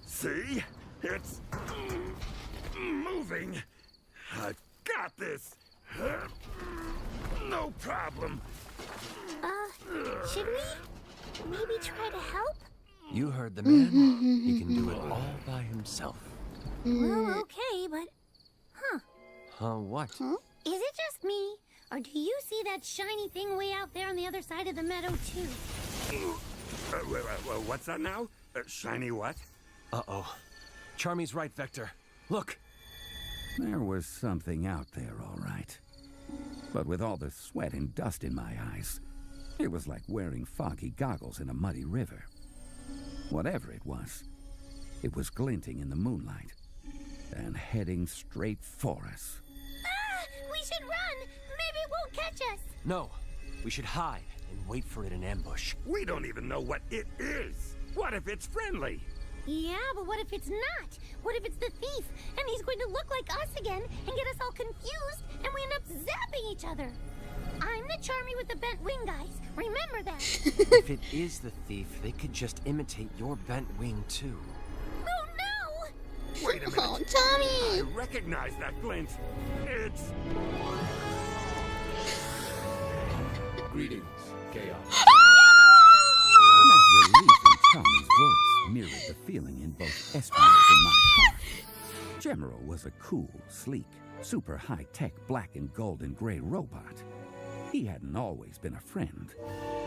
S11: See? It's moving. I've got this. No problem.
S6: Should we maybe try to help?
S7: You heard the man. He can do it all by himself.
S6: Well, okay, but...
S7: What?
S6: Is it just me? Or do you see that shiny thing way out there on the other side of the meadow, too?
S11: What's that now? Shiny what?
S7: Uh-oh. Charmy's right, Vector. Look.
S4: There was something out there, all right. But with all the sweat and dust in my eyes, it was like wearing foggy goggles in a muddy river. Whatever it was glinting in the moonlight and heading straight for us.
S6: We should run! Maybe it won't catch us!
S7: No. We should hide and wait for it in ambush.
S11: We don't even know what it is. What if it's friendly?
S6: Yeah, but what if it's not? What if it's the thief, and he's going to look like us again and get us all confused, and we end up zapping each other? I'm the Charmy with the bent wing, guys. Remember that.
S7: If it is the thief, they could just imitate your bent wing, too.
S6: Oh, no!
S11: Wait a minute.
S1: Oh, Tommy!
S11: I recognize that glint. It's...
S10: Greetings, Chaos.
S4: That relief in Tommy's voice mirrored the feeling in both Espio's and my heart. General was a cool, sleek, super high-tech black and gold and gray robot. He hadn't always been a friend.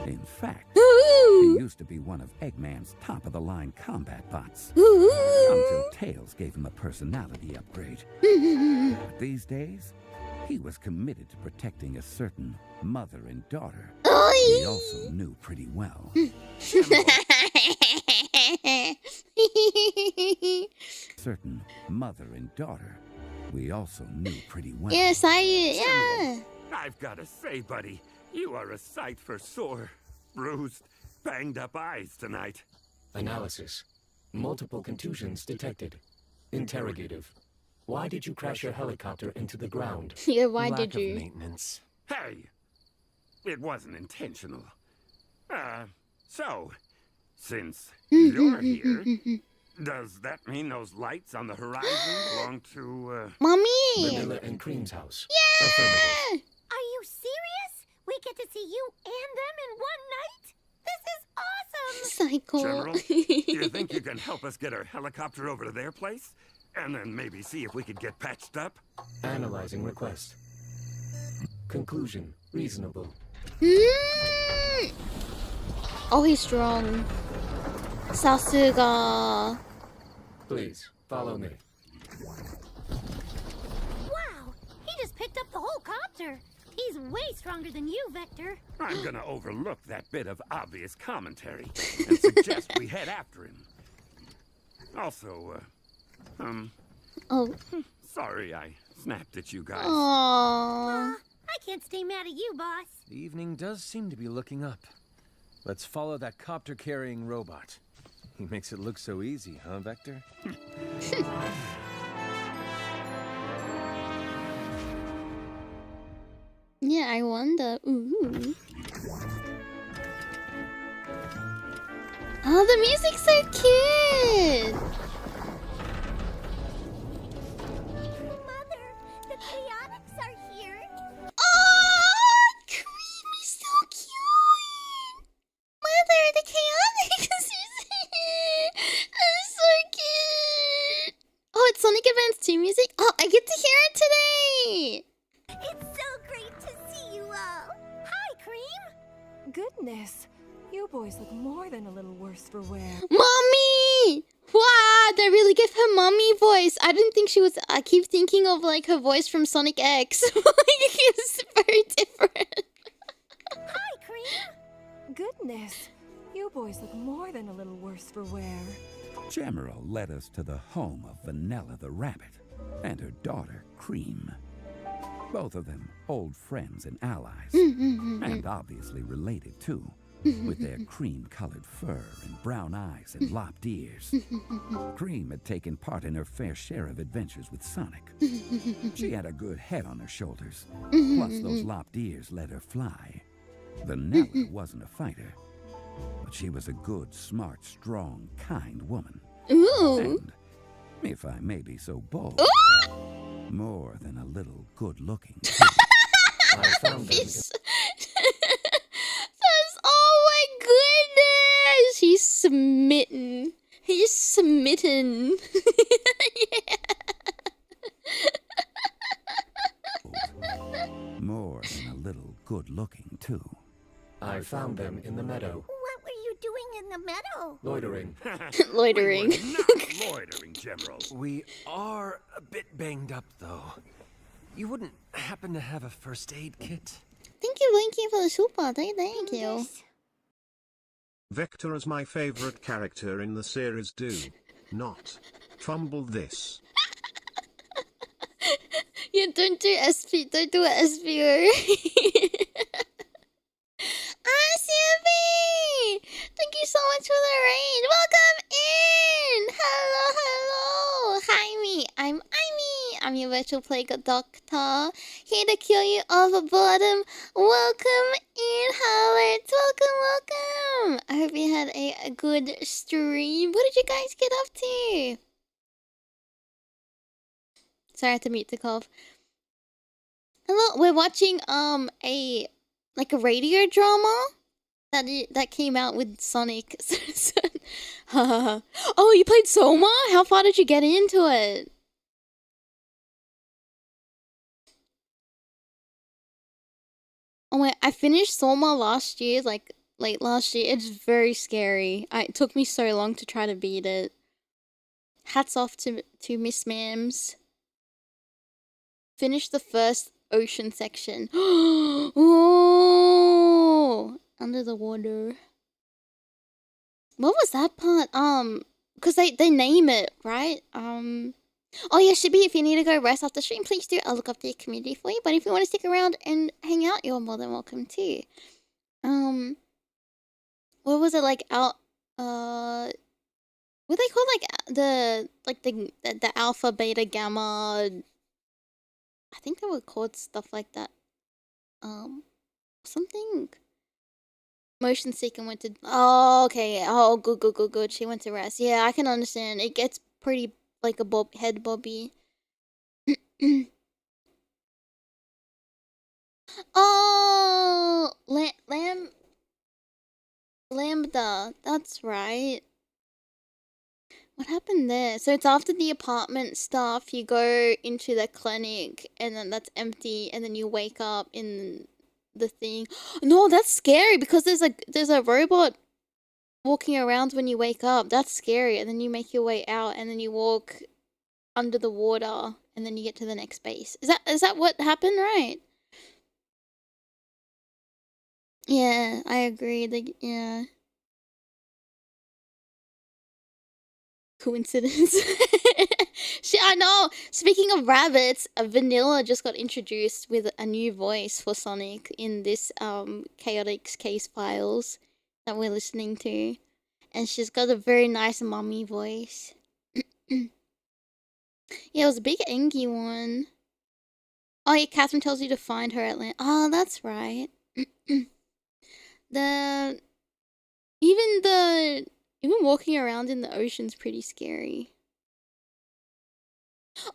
S4: In fact, he used to be one of Eggman's top-of-the-line combat bots. Until Tails gave him a personality upgrade. But these days, he was committed to protecting a certain mother and daughter he also knew pretty well. Certain mother and daughter we also knew pretty well.
S1: Yes, yeah.
S11: I've got to say, buddy, you are a sight for sore, bruised, banged-up eyes tonight.
S13: Analysis. Multiple contusions detected. Interrogative. Why did you crash your helicopter into the ground?
S1: Yeah, why
S7: Lack
S1: did you?
S7: Of maintenance.
S11: Hey, it wasn't intentional. So, since you're here, does that mean those lights on the horizon belong to,
S1: Mommy!
S13: Vanilla and Cream's house.
S1: Yeah!
S13: Affirmative.
S6: Are you serious? We get to see you and them in one night? This is awesome!
S1: Psycho.
S11: General, do you think you can help us get our helicopter over to their place? And then maybe see if we could get patched up?
S13: Analyzing request. Conclusion reasonable.
S1: Oh, he's strong. Sasuga.
S13: Please follow me.
S6: Wow! He just picked up the whole copter. He's way stronger than you, Vector.
S11: I'm gonna overlook that bit of obvious commentary and suggest we head after him. Also,
S1: Oh.
S11: sorry I snapped at you guys.
S1: Aww.
S6: I can't stay mad at you, boss.
S7: The evening does seem to be looking up. Let's follow that copter-carrying robot. He makes it look so easy, huh, Vector?
S1: Yeah, I wonder. Ooh. Oh, the music's so cute.
S6: Mother, the Chaotix are here.
S1: Oh, Cream is so cute. Mother, the Chaotix is here. That's so cute. Oh, it's Sonic Advance 2 music? Oh, I get to hear it today.
S6: It's so great to see you all. Hi, Cream.
S14: Goodness, you boys look more than a little worse for wear.
S1: Mommy! Wow, they really give her mommy voice. I didn't think she was. I keep thinking of like her voice from Sonic X. It's very different.
S6: Hi, Cream.
S14: Goodness, you boys look more than a little worse for wear.
S4: General led us to the home of Vanilla the Rabbit and her daughter, Cream. Both of them old friends and allies, and obviously related too, with their cream-colored fur and brown eyes and lopped ears. Cream had taken part in her fair share of adventures with Sonic. She had a good head on her shoulders, plus those lopped ears let her fly. Vanilla wasn't a fighter, but she was a good, smart, strong, kind woman.
S1: Ooh.
S4: And, if I may be so bold, more than a little good-looking.
S13: I found them.
S1: Oh my goodness! He's smitten. He's smitten.
S4: More than a little good-looking, too.
S13: I found them in the meadow.
S6: What were you doing in the meadow?
S13: Loitering.
S1: Loitering.
S11: We were not loitering, General.
S7: We are a bit banged up, though. You wouldn't happen to have a first aid kit?
S1: Thank you, Blinky, for the super. Thank you.
S15: Vector is my favorite character in the series. Do not fumble this.
S1: Yeah, don't do SP. Don't do an SPO. Sylvie! Thank you so much for the raid. Welcome in! Hello, hello! Hi, me. I'm Aimee. I'm your virtual plague doctor. Here to cure you of boredom. Welcome in, Howard. Welcome. I hope you had a good stream. What did you guys get up to? Sorry, I had to mute the cough. Hello, we're watching a radio drama that came out with Sonic. Oh, you played Soma? How far did you get into it? Oh wait, I finished Soma last year, like late last year. It's very scary. It took me so long to try to beat it. Hats off to Miss Mams. Finished the first ocean section. Oh, under the water. What was that part? Because they name it, right? Oh yeah, Shibi, if you need to go rest after stream, please do. I'll look up the community for you. But if you want to stick around and hang out, you're more than welcome too. What was it like out? What they call the alpha, beta, gamma? I think they were called stuff like that. Something. Motion seeker went to. Oh, okay. Oh, good. She went to rest. Yeah, I can understand. It gets pretty like a head bobby. Oh, Lambda. That's right. What happened there? So it's after the apartment stuff, you go into the clinic and then that's empty and then you wake up in the thing. No, that's scary because there's a robot walking around when you wake up. That's scary. And then you make your way out and then you walk under the water and then you get to the next base. Is that what happened, right? Yeah, I agree. Yeah. Coincidence. I know. Speaking of rabbits, Vanilla just got introduced with a new voice for Sonic in this Chaotix Casefiles that we're listening to, and she's got a very nice mommy voice. Yeah, it was a big Angie one. Oh yeah, Catherine tells you to find her at land. Oh, that's right. Even walking around in the ocean's pretty scary.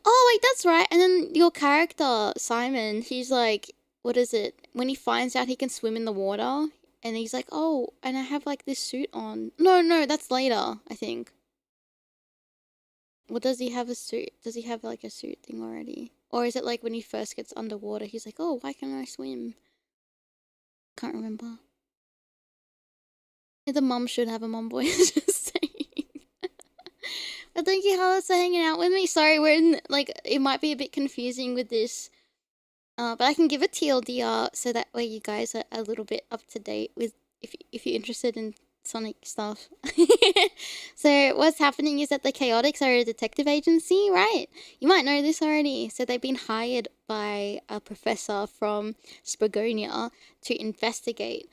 S1: Oh wait, that's right. And then your character, Simon, he's like, what is it? When he finds out he can swim in the water, and he's like, oh, and I have like this suit on. No, that's later, I think. What does he have a suit? Does he have like a suit thing already? Or is it like when he first gets underwater, he's like, oh, why can't I swim? Can't remember. Yeah, the mum should have a mum voice, just saying. But thank you, Hollis, for hanging out with me. Sorry, we're in, like, it might be a bit confusing with this. But I can give a TLDR so that way you guys are a little bit up to date with, if you're interested in Sonic stuff. So what's happening is that the Chaotix are a detective agency, right? You might know this already. So they've been hired by a professor from Spagonia to investigate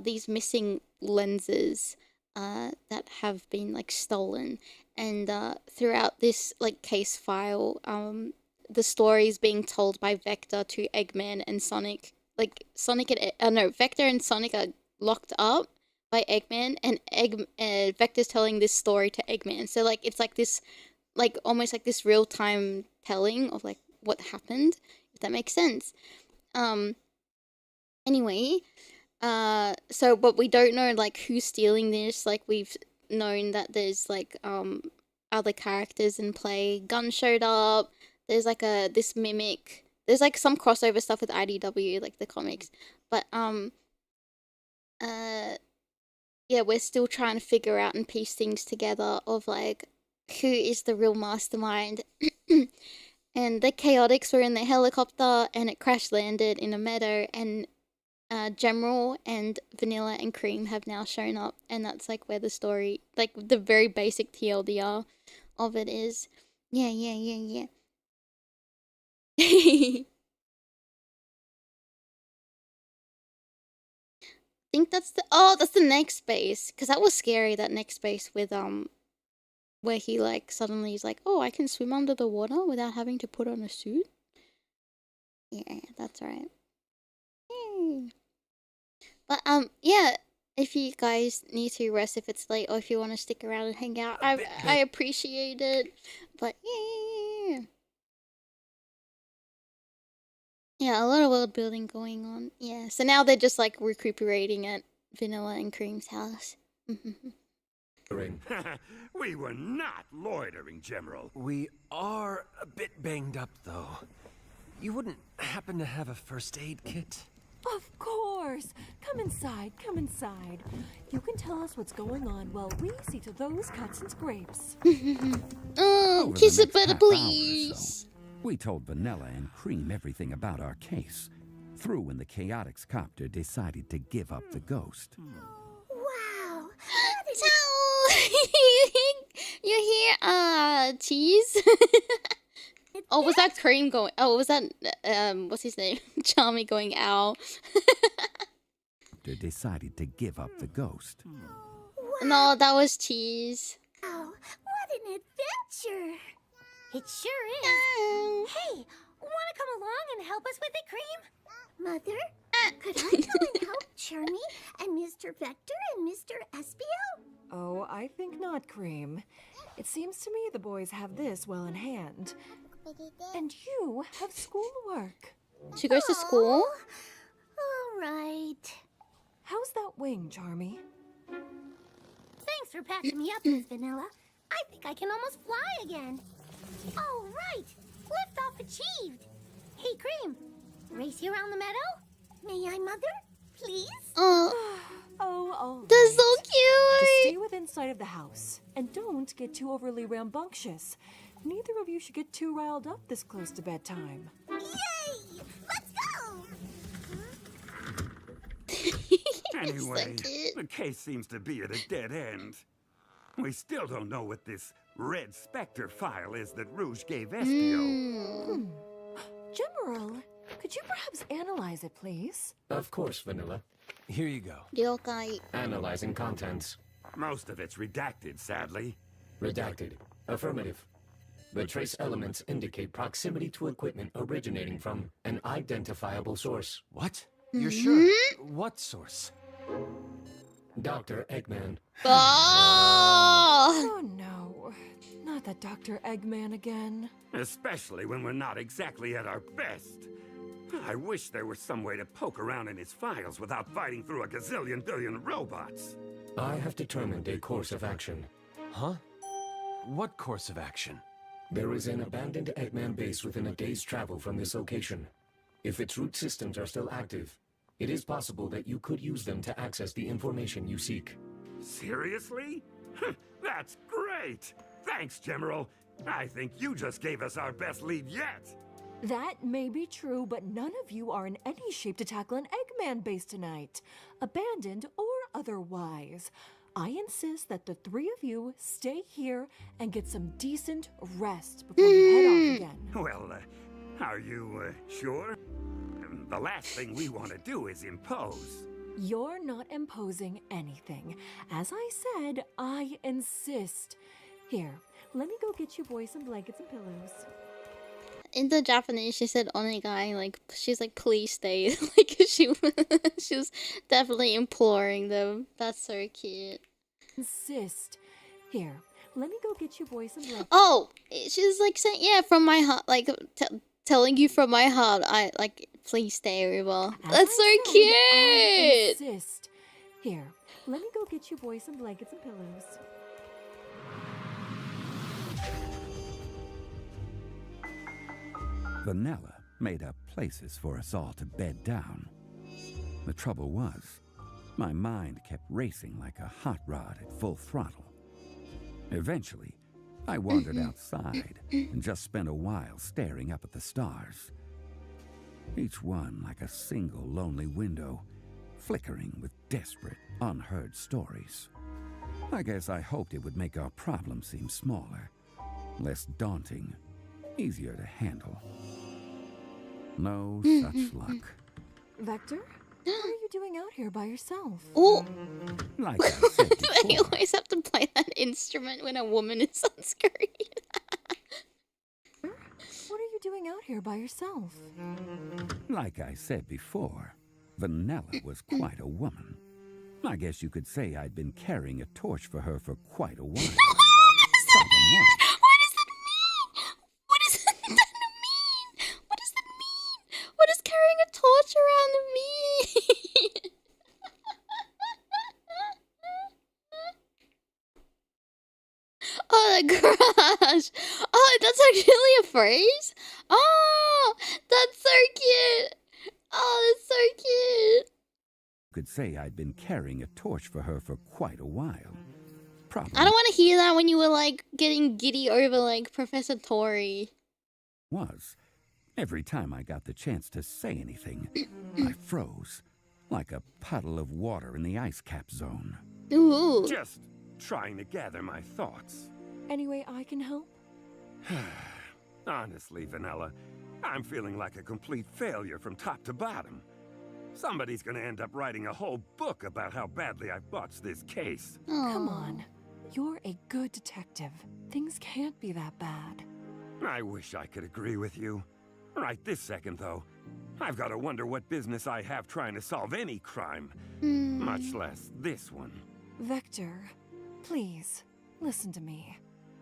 S1: these missing lenses that have been like stolen. And throughout this like case file, the story is being told by Vector to Eggman and Sonic. Like Vector and Sonic are locked up by Eggman, and Vector's telling this story to Eggman. So like it's like this, like almost like this real time telling of like what happened, if that makes sense. Anyway, so but we don't know like who's stealing this. Like we've known that there's like other characters in play. Gun showed up. There's like this mimic. There's like some crossover stuff with IDW, like the comics. But yeah, we're still trying to figure out and piece things together of like who is the real mastermind. And the Chaotix were in the helicopter and it crash landed in a meadow, and General and Vanilla and Cream have now shown up, and that's like where the story, like the very basic TLDR of it is. Yeah. I think that's the next base, because that was scary, that next base with where he like suddenly is like, oh, I can swim under the water without having to put on a suit. Yeah, that's right. Yay. But yeah, if you guys need to rest if it's late, or if you want to stick around and hang out, I appreciate it. But yeah, a lot of world building going on. Yeah, so now they're just like recuperating at Vanilla and Cream's house.
S11: We were not loitering, General.
S7: We are a bit banged up, though. You wouldn't happen to have a first aid kit?
S14: Of course! Come inside, come inside. You can tell us what's going on while we see to those cuts and scrapes.
S1: Oh, kiss it better, please!
S4: We told Vanilla and Cream everything about our case, through when the Chaotix copter decided to give up the ghost.
S6: Wow!
S1: You hear, Cheese? Oh, was that Cream going? Oh, was that, what's his name? Charmy going ow.
S4: They decided to give up the ghost.
S6: Wow.
S1: No, that was Cheese.
S6: Oh, what an adventure! It sure is. Hey, wanna come along and help us with it, Cream? Mother, could I come and help Charmy and Mr. Vector and Mr. Espio?
S14: Oh, I think not, Cream. It seems to me the boys have this well in hand. And you have schoolwork.
S1: She goes to school?
S6: All right.
S14: How's that wing, Charmy?
S6: Thanks for patching me up, Miss Vanilla. I think I can almost fly again. Oh, right. Liftoff achieved. Hey, Cream. Race you around the meadow? May I, Mother? Please?
S14: Oh,
S1: That's so
S14: Just
S1: cute.
S14: stay within sight of the house. And don't get too overly rambunctious. Neither of you should get too riled up this close to bedtime.
S6: Yay! Let's go!
S11: Anyway, the case seems to be at a dead end. We still don't know what this red specter file is that Rouge gave Espio.
S14: General, could you perhaps analyze it, please?
S13: Of course, Vanilla.
S7: Here you go.
S1: Ryokai.
S13: Analyzing contents.
S11: Most of it's redacted, sadly.
S13: Redacted. Affirmative. The trace elements indicate proximity to equipment originating from an identifiable source.
S7: What? You're sure? What source?
S13: Dr. Eggman.
S14: Oh no. Not that Dr. Eggman again.
S11: Especially when we're not exactly at our best. I wish there was some way to poke around in his files without fighting through a gazillion billion robots.
S13: I have determined a course of action.
S7: Huh? What course of action?
S13: There is an abandoned Eggman base within a day's travel from this location. If its root systems are still active, it is possible that you could use them to access the information you seek.
S11: Seriously? That's great! Thanks, General. I think you just gave us our best lead yet.
S14: That may be true, but none of you are in any shape to tackle an Eggman base tonight, abandoned or otherwise. I insist that the three of you stay here and get some decent rest before you head off again.
S11: Well, are you sure? The last thing we want to do is impose.
S14: You're not imposing anything. As I said, I insist. Here, let me go get you boys some blankets and pillows.
S1: In the Japanese, she said "onegai," like she's like, "Please stay." Like she was definitely imploring them. That's so cute.
S14: Insist. Here, let me go get you boys some blankets.
S1: Oh, she's like saying, "Yeah, from my heart," like telling you from my heart. I like, please stay, Riva. That's so cute.
S14: I insist. Here, let me go get you boys some blankets and pillows.
S4: Vanilla made up places for us all to bed down. The trouble was, my mind kept racing like a hot rod at full throttle. Eventually, I wandered outside and just spent a while staring up at the stars. Each one like a single lonely window, flickering with desperate, unheard stories. I guess I hoped it would make our problem seem smaller, less daunting, easier to handle. No such luck.
S14: Vector, what are you doing out here by yourself?
S1: Oh,
S4: Like I said before,
S1: you always have to play that instrument when a woman is on screen.
S14: What are you doing out here by yourself?
S4: like I said before, Vanilla was quite a woman. I guess you could say I'd been carrying a torch for her for quite a while. Problem was,
S1: What does that mean? What does that mean? What does that mean? What does carrying a torch around mean? Oh, the crush. Oh, that's actually a phrase? Oh, that's so cute. Oh, that's so cute.
S4: you could say I'd been carrying a torch for her for quite a while. Problem
S1: I don't want to hear that when you were like getting giddy over like Professor Tori.
S4: was, every time I got the chance to say anything, I froze, like a puddle of water in the ice cap zone.
S1: Ooh.
S11: Just trying to gather my thoughts.
S14: Anyway, I can help?
S11: Honestly, Vanilla, I'm feeling like a complete failure from top to bottom. Somebody's gonna end up writing a whole book about how badly I botched this case.
S14: Come on. You're a good detective. Things can't be that bad.
S11: I wish I could agree with you. Right this second, though, I've got to wonder what business I have trying to solve any crime, much less this one.
S14: Vector, please, listen to me.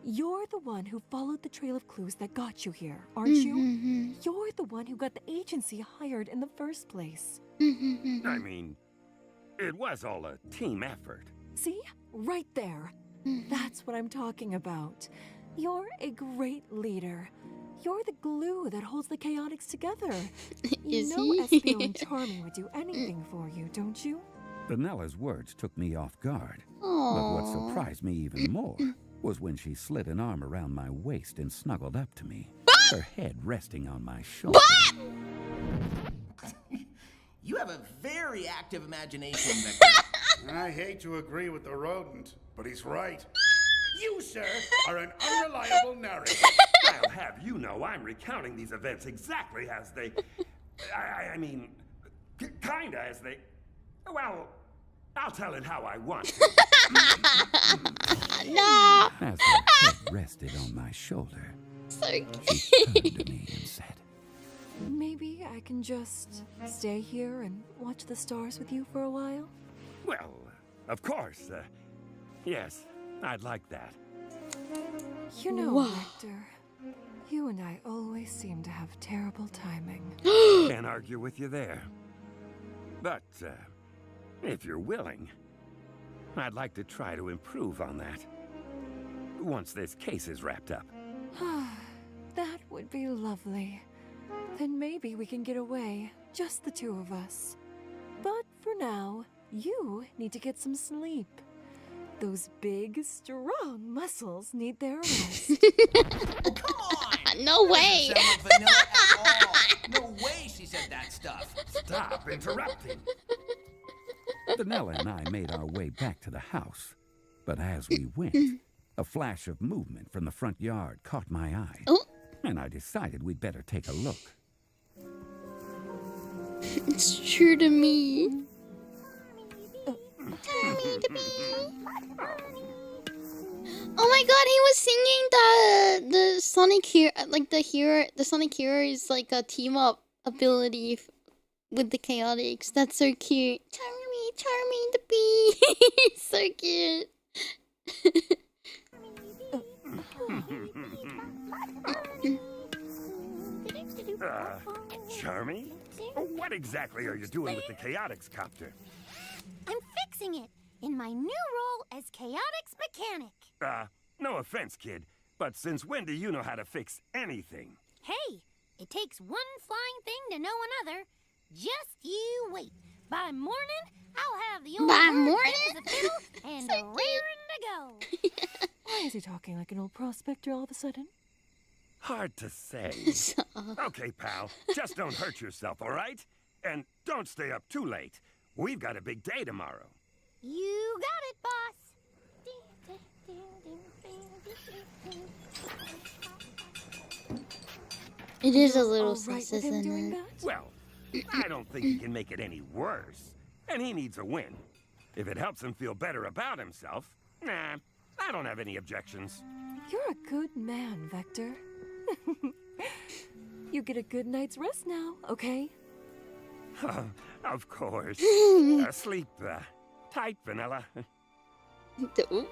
S14: You're the one who followed the trail of clues that got you here, aren't you? You're the one who got the agency hired in the first place.
S11: I mean, it was all a team effort.
S14: See? Right there. That's what I'm talking about. You're a great leader. You're the glue that holds the Chaotix together. You
S1: Is
S14: know
S1: he?
S14: Espio and Charmy would do anything for you, don't you?
S4: Vanello's words took me off guard. But what
S1: Aw.
S4: surprised me even more was when she slid an arm around my waist and snuggled up to me, her head resting on my shoulder.
S5: You have a very active imagination, Victor.
S3: I hate to agree with the rodent, but he's right. You, sir, are an unreliable narrator.
S11: I'll have you know I'm recounting these events exactly as they... I mean, kinda as they... Well, I'll tell it how I want to.
S1: No!
S4: As her head rested on my shoulder,
S1: So
S4: she turned to me and said,
S14: Maybe I can just stay here and watch the stars with you for a while?
S11: Well, of course. Yes, I'd like that.
S14: You know,
S1: Wow.
S14: Victor, you and I always seem to have terrible timing.
S11: Can't argue with you there. But, if you're willing, I'd like to try to improve on that. Once this case is wrapped up.
S14: That would be lovely. Then maybe we can get away, just the two of us. But for now, you need to get some sleep. Those big, strong muscles need their rest.
S5: Come on!
S1: No way!
S5: Doesn't sound like Vanilla at all. No way she said that stuff.
S11: Stop interrupting.
S4: Vanilla and I made our way back to the house. But as we went, a flash of movement from the front yard caught my eye.
S1: Oh.
S4: And I decided we'd better take a look.
S1: It's true to me. Oh my god, he was singing the Sonic Hero, like the Sonic Heroes like a team up ability with the Chaotix. That's so cute. Charmy the bee. So cute.
S11: Charmy? What exactly are you doing with the Chaotix copter?
S6: I'm fixing it in my new role as Chaotix Mechanic.
S11: No offense, kid, but since when do you know how to fix anything?
S6: Hey, it takes one flying thing to know another. Just you wait. By morning, I'll have the old
S1: By
S6: bird
S1: morning?
S6: fit as a fiddle and raring to go.
S14: Why is he talking like an old prospector all of a sudden?
S11: Hard to say. Okay, pal, just don't hurt yourself, all right? And don't stay up too late. We've got a big day tomorrow.
S6: You got it, boss.
S1: It is a little
S14: All right
S1: sus,
S14: with him
S1: isn't
S14: doing
S1: it?
S14: that?
S11: Well, I don't think he can make it any worse. And he needs a win. If it helps him feel better about himself, nah, I don't have any objections.
S14: You're a good man, Vector. You get a good night's rest now, okay?
S11: Of course. Sleep tight, Vanilla.
S4: To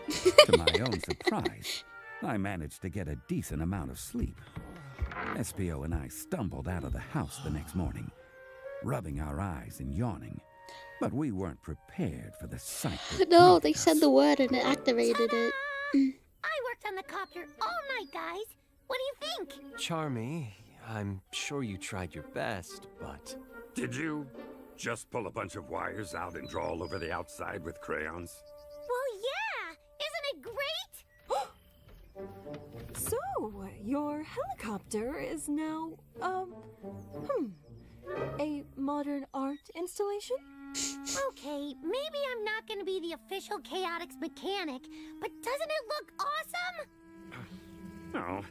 S4: my own surprise, I managed to get a decent amount of sleep. Espio and I stumbled out of the house the next morning, rubbing our eyes and yawning. But we weren't prepared for the sight that
S1: No,
S4: greeted
S1: they said
S4: us.
S1: the word and it activated it.
S6: I worked on the copter all night, guys. What do you think?
S7: Charmy, I'm sure you tried your best, but...
S11: Did you just pull a bunch of wires out and draw all over the outside with crayons?
S6: Well, yeah. Isn't it great?
S14: So, your helicopter is now, a modern art installation?
S6: Okay, maybe I'm not going to be the official Chaotix Mechanic, but doesn't it look awesome?
S11: Oh,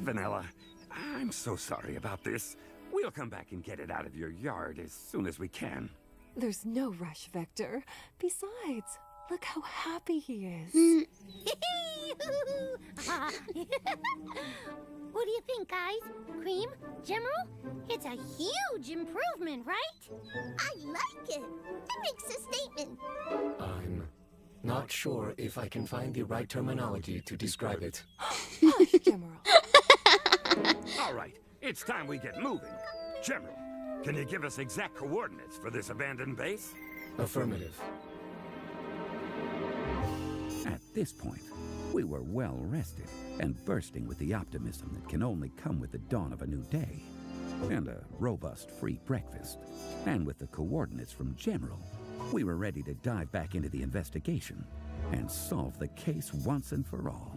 S11: Vanilla, I'm so sorry about this. We'll come back and get it out of your yard as soon as we can.
S14: There's no rush, Vector. Besides, look how happy he is.
S6: What do you think, guys? Cream? General? It's a huge improvement, right? I like it. It makes a statement.
S13: I'm not sure if I can find the right terminology to describe it.
S14: Hush, General.
S11: All right, it's time we get moving. General, can you give us exact coordinates for this abandoned base?
S13: Affirmative.
S4: At this point, we were well rested and bursting with the optimism that can only come with the dawn of a new day, and a robust free breakfast. And with the coordinates from General, we were ready to dive back into the investigation and solve the case once and for all.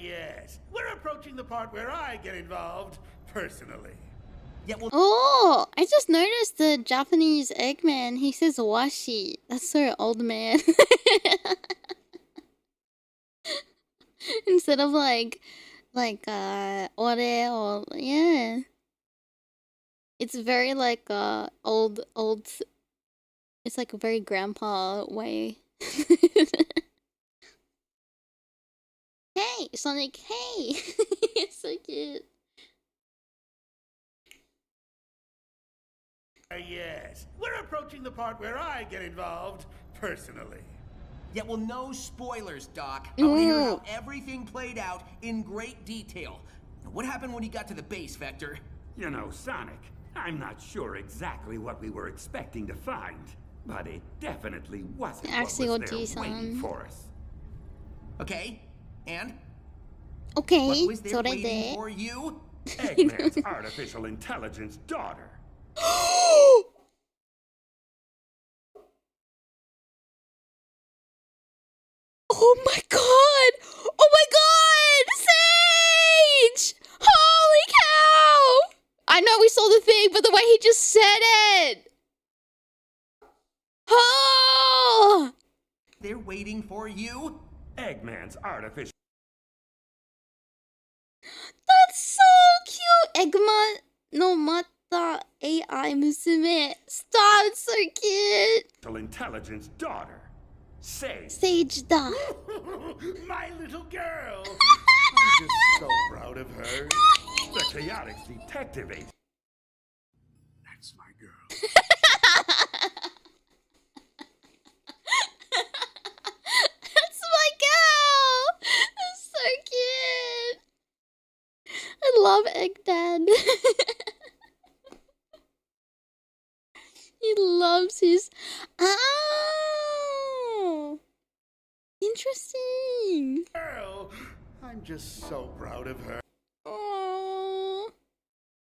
S3: Yes. We're approaching the part where I get involved, personally.
S5: Yeah, well,
S1: Oh, I just noticed the Japanese Eggman. He says washi. That's so old man. Instead of ore or yeah. It's very like old. It's like a very grandpa way. Hey, Sonic, hey! It's so cute.
S3: Yes. We're approaching the part where I get involved, personally.
S5: Yeah, well, no spoilers, Doc. I want to hear how everything played out in great detail. What happened when he got to the base, Vector?
S11: You know, Sonic, I'm not sure exactly what we were expecting to find, but it definitely wasn't
S1: Actually,
S11: what was there
S1: Oji-san.
S11: waiting for us.
S5: Okay, and?
S1: Okay,
S5: What was there
S1: so they
S5: waiting
S1: did.
S5: for you?
S11: Eggman's artificial intelligence daughter.
S1: Oh my god! Oh my god! Sage! Holy cow! I know we saw the thing, but the way he just said it! Oh!
S5: They're waiting for you?
S11: Eggman's artificial.
S1: That's so cute! Eggman no mata AI musume. Stop, it's so cute!
S11: Intelligence daughter.
S1: Sage da.
S3: My little girl! I'm just so proud of her.
S11: The Chaotix detective agent.
S3: That's my girl.
S1: That's my girl! That's so cute! I love Egg Dad. He loves his... Oh! Interesting.
S3: Girl! I'm just so proud of her.
S1: Oh.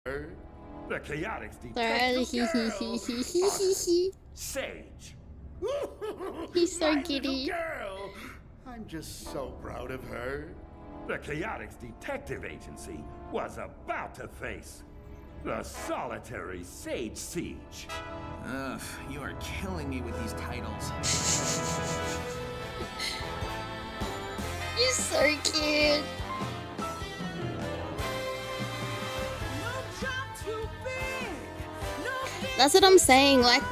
S11: The Chaotix
S1: Sorry.
S11: Sage.
S1: He's so
S3: My
S1: giddy.
S3: little girl! I'm just so proud of her.
S11: The Chaotix Detective Agency was about to face the solitary Sage Siege.
S5: Ugh, you are killing me with these titles.
S1: You're so cute. That's what I'm saying, like,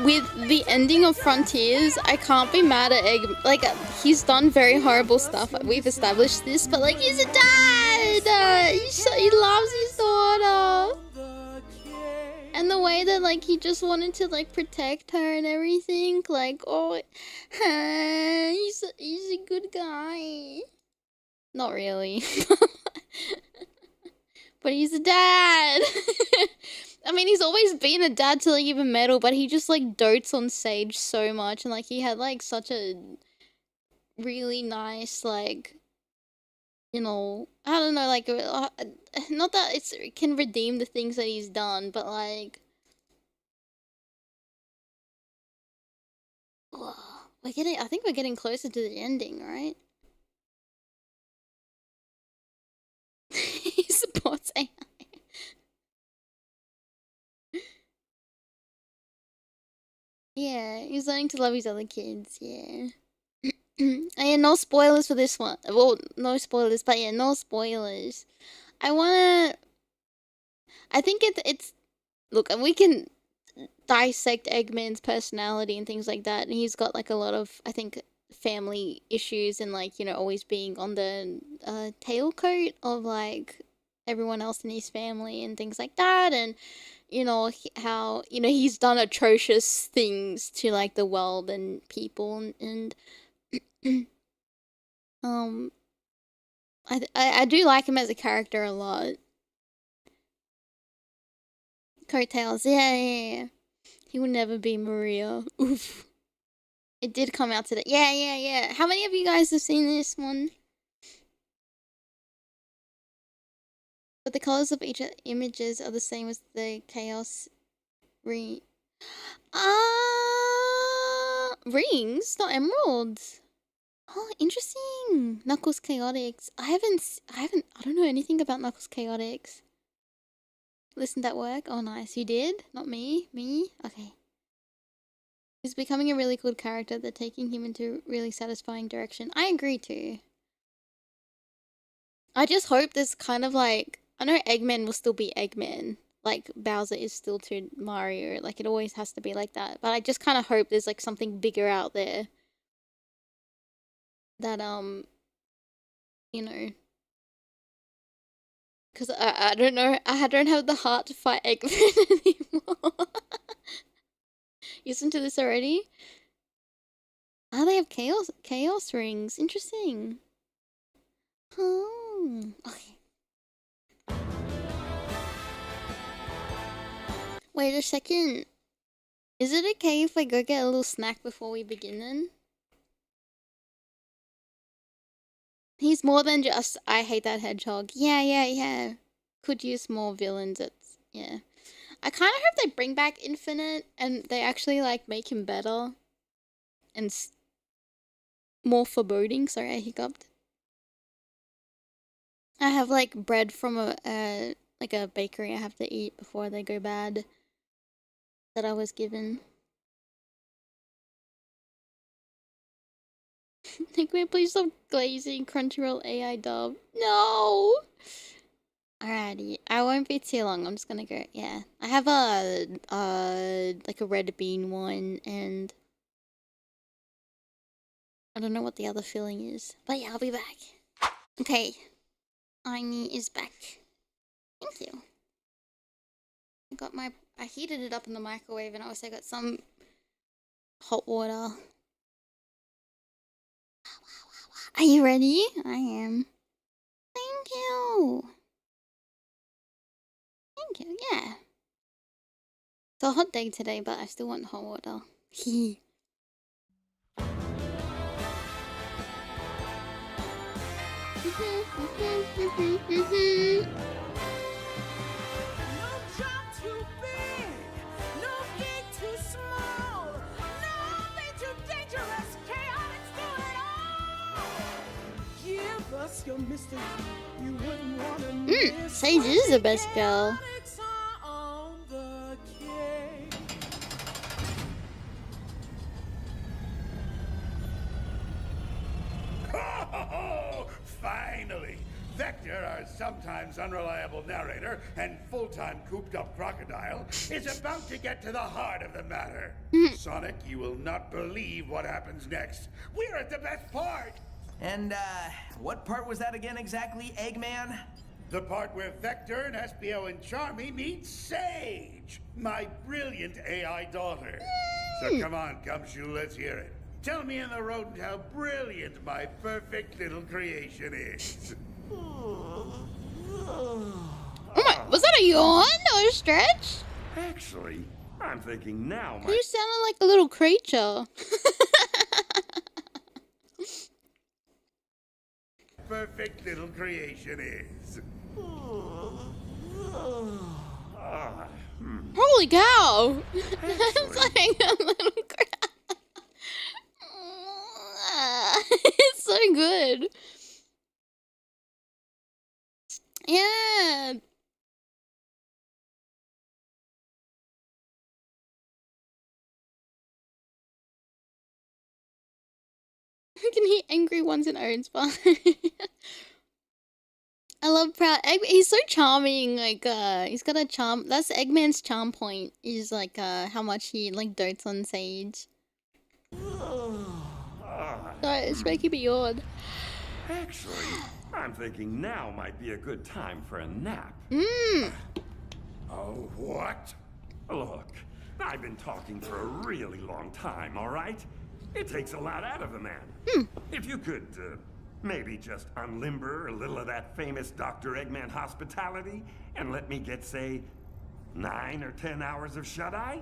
S1: with the ending of Frontiers, I can't be mad at Egg. Like, he's done very horrible stuff, we've established this, but, like, he's a dad! He loves his daughter! And the way that, like, he just wanted to, like, protect her and everything, like, oh, he's a good guy. Not really. But he's a dad! I mean, he's always been a dad till he even metal, but he just, like, dotes on Sage so much, and, like, he had, like, such a really nice, like, you know, I don't know, like, not that it can redeem the things that he's done, but, like, I think we're getting closer to the ending, right? He supports AI. Yeah, he's learning to love his other kids, yeah. Yeah, no spoilers for this one. Well, no spoilers, but yeah, no spoilers. I think it's... Look, we can dissect Eggman's personality and things like that, and he's got, like, a lot of, I think, family issues and, like, you know, always being on the tailcoat of, like, everyone else in his family and things like that, and... you know, how, you know, he's done atrocious things to, like, the world and people, and I do like him as a character a lot. Coattails, yeah. He will never be Maria. Oof. It did come out today. Yeah. How many of you guys have seen this one? But the colors of each images are the same as the chaos ring. Rings, not emeralds. Oh, interesting. Knuckles Chaotix. I don't know anything about Knuckles Chaotix. Listened at work. Oh, nice. You did? Not me? Me? Okay. He's becoming a really cool character. They're taking him into a really satisfying direction. I agree too. I just hope there's kind of like... I know Eggman will still be Eggman. Like, Bowser is still to Mario. Like, it always has to be like that. But I just kind of hope there's like something bigger out there. That, you know... Because I don't know, I don't have the heart to fight Eggman anymore. You listened to this already? Oh, they have chaos rings. Interesting. Oh, okay. Wait a second. Is it okay if I go get a little snack before we begin then? He's more than just, I hate that hedgehog. Yeah. Could use more villains. Yeah. I kind of hope they bring back Infinite and they actually like make him better. And more foreboding. Sorry, I hiccuped. I have like bread from a bakery I have to eat before they go bad. That I was given. Eggman, please stop glazing. Crunchyroll AI dub. No! Alrighty, I won't be too long. I'm just gonna go. Yeah, I have like a red bean one, and I don't know what the other filling is. But yeah, I'll be back. Okay, aimee is back. Thank you. I heated it up in the microwave, and I also got some hot water. Are you ready? I am. Thank you. Thank you, yeah. It's a hot day today, but I still want hot water. Hee.
S2: No job too big, no gig too small, nothing too dangerous, Chaotix do it all. Give us your mystery, you wouldn't want to miss.
S1: Sage is the best girl.
S2: Chaotix are on the case.
S3: Oh, finally! Vector, our sometimes unreliable narrator and full-time cooped-up crocodile, is about to get to the heart of the matter. Sonic, you will not believe what happens next. We're at the best part!
S5: And, what part was that again exactly, Eggman?
S3: The part where Vector and Espio and Charmy meet Sage, my brilliant AI daughter. So come on, Gumshoe, let's hear it. Tell me in the rodent how brilliant my perfect little creation is.
S1: Oh my, was that a yawn or a stretch?
S11: Actually, I'm thinking now
S1: You sounded like a little creature.
S3: Perfect little creation is.
S1: Holy cow! It's like a little crap. It's so good. Yeah. I can hear angry ones in Owen's bar. I love Proud Egg. He's so charming. Like, he's got a charm. That's Eggman's charm point. Is like, how much he like dotes on Sage. Sorry, it's making me yawn.
S11: Actually, I'm thinking now might be a good time for a nap.
S3: Oh, what?
S11: Look, I've been talking for a really long time, all right? It takes a lot out of a man. If you could, maybe just unlimber a little of that famous Dr. Eggman hospitality and let me get, say, 9 or 10 hours of shut-eye,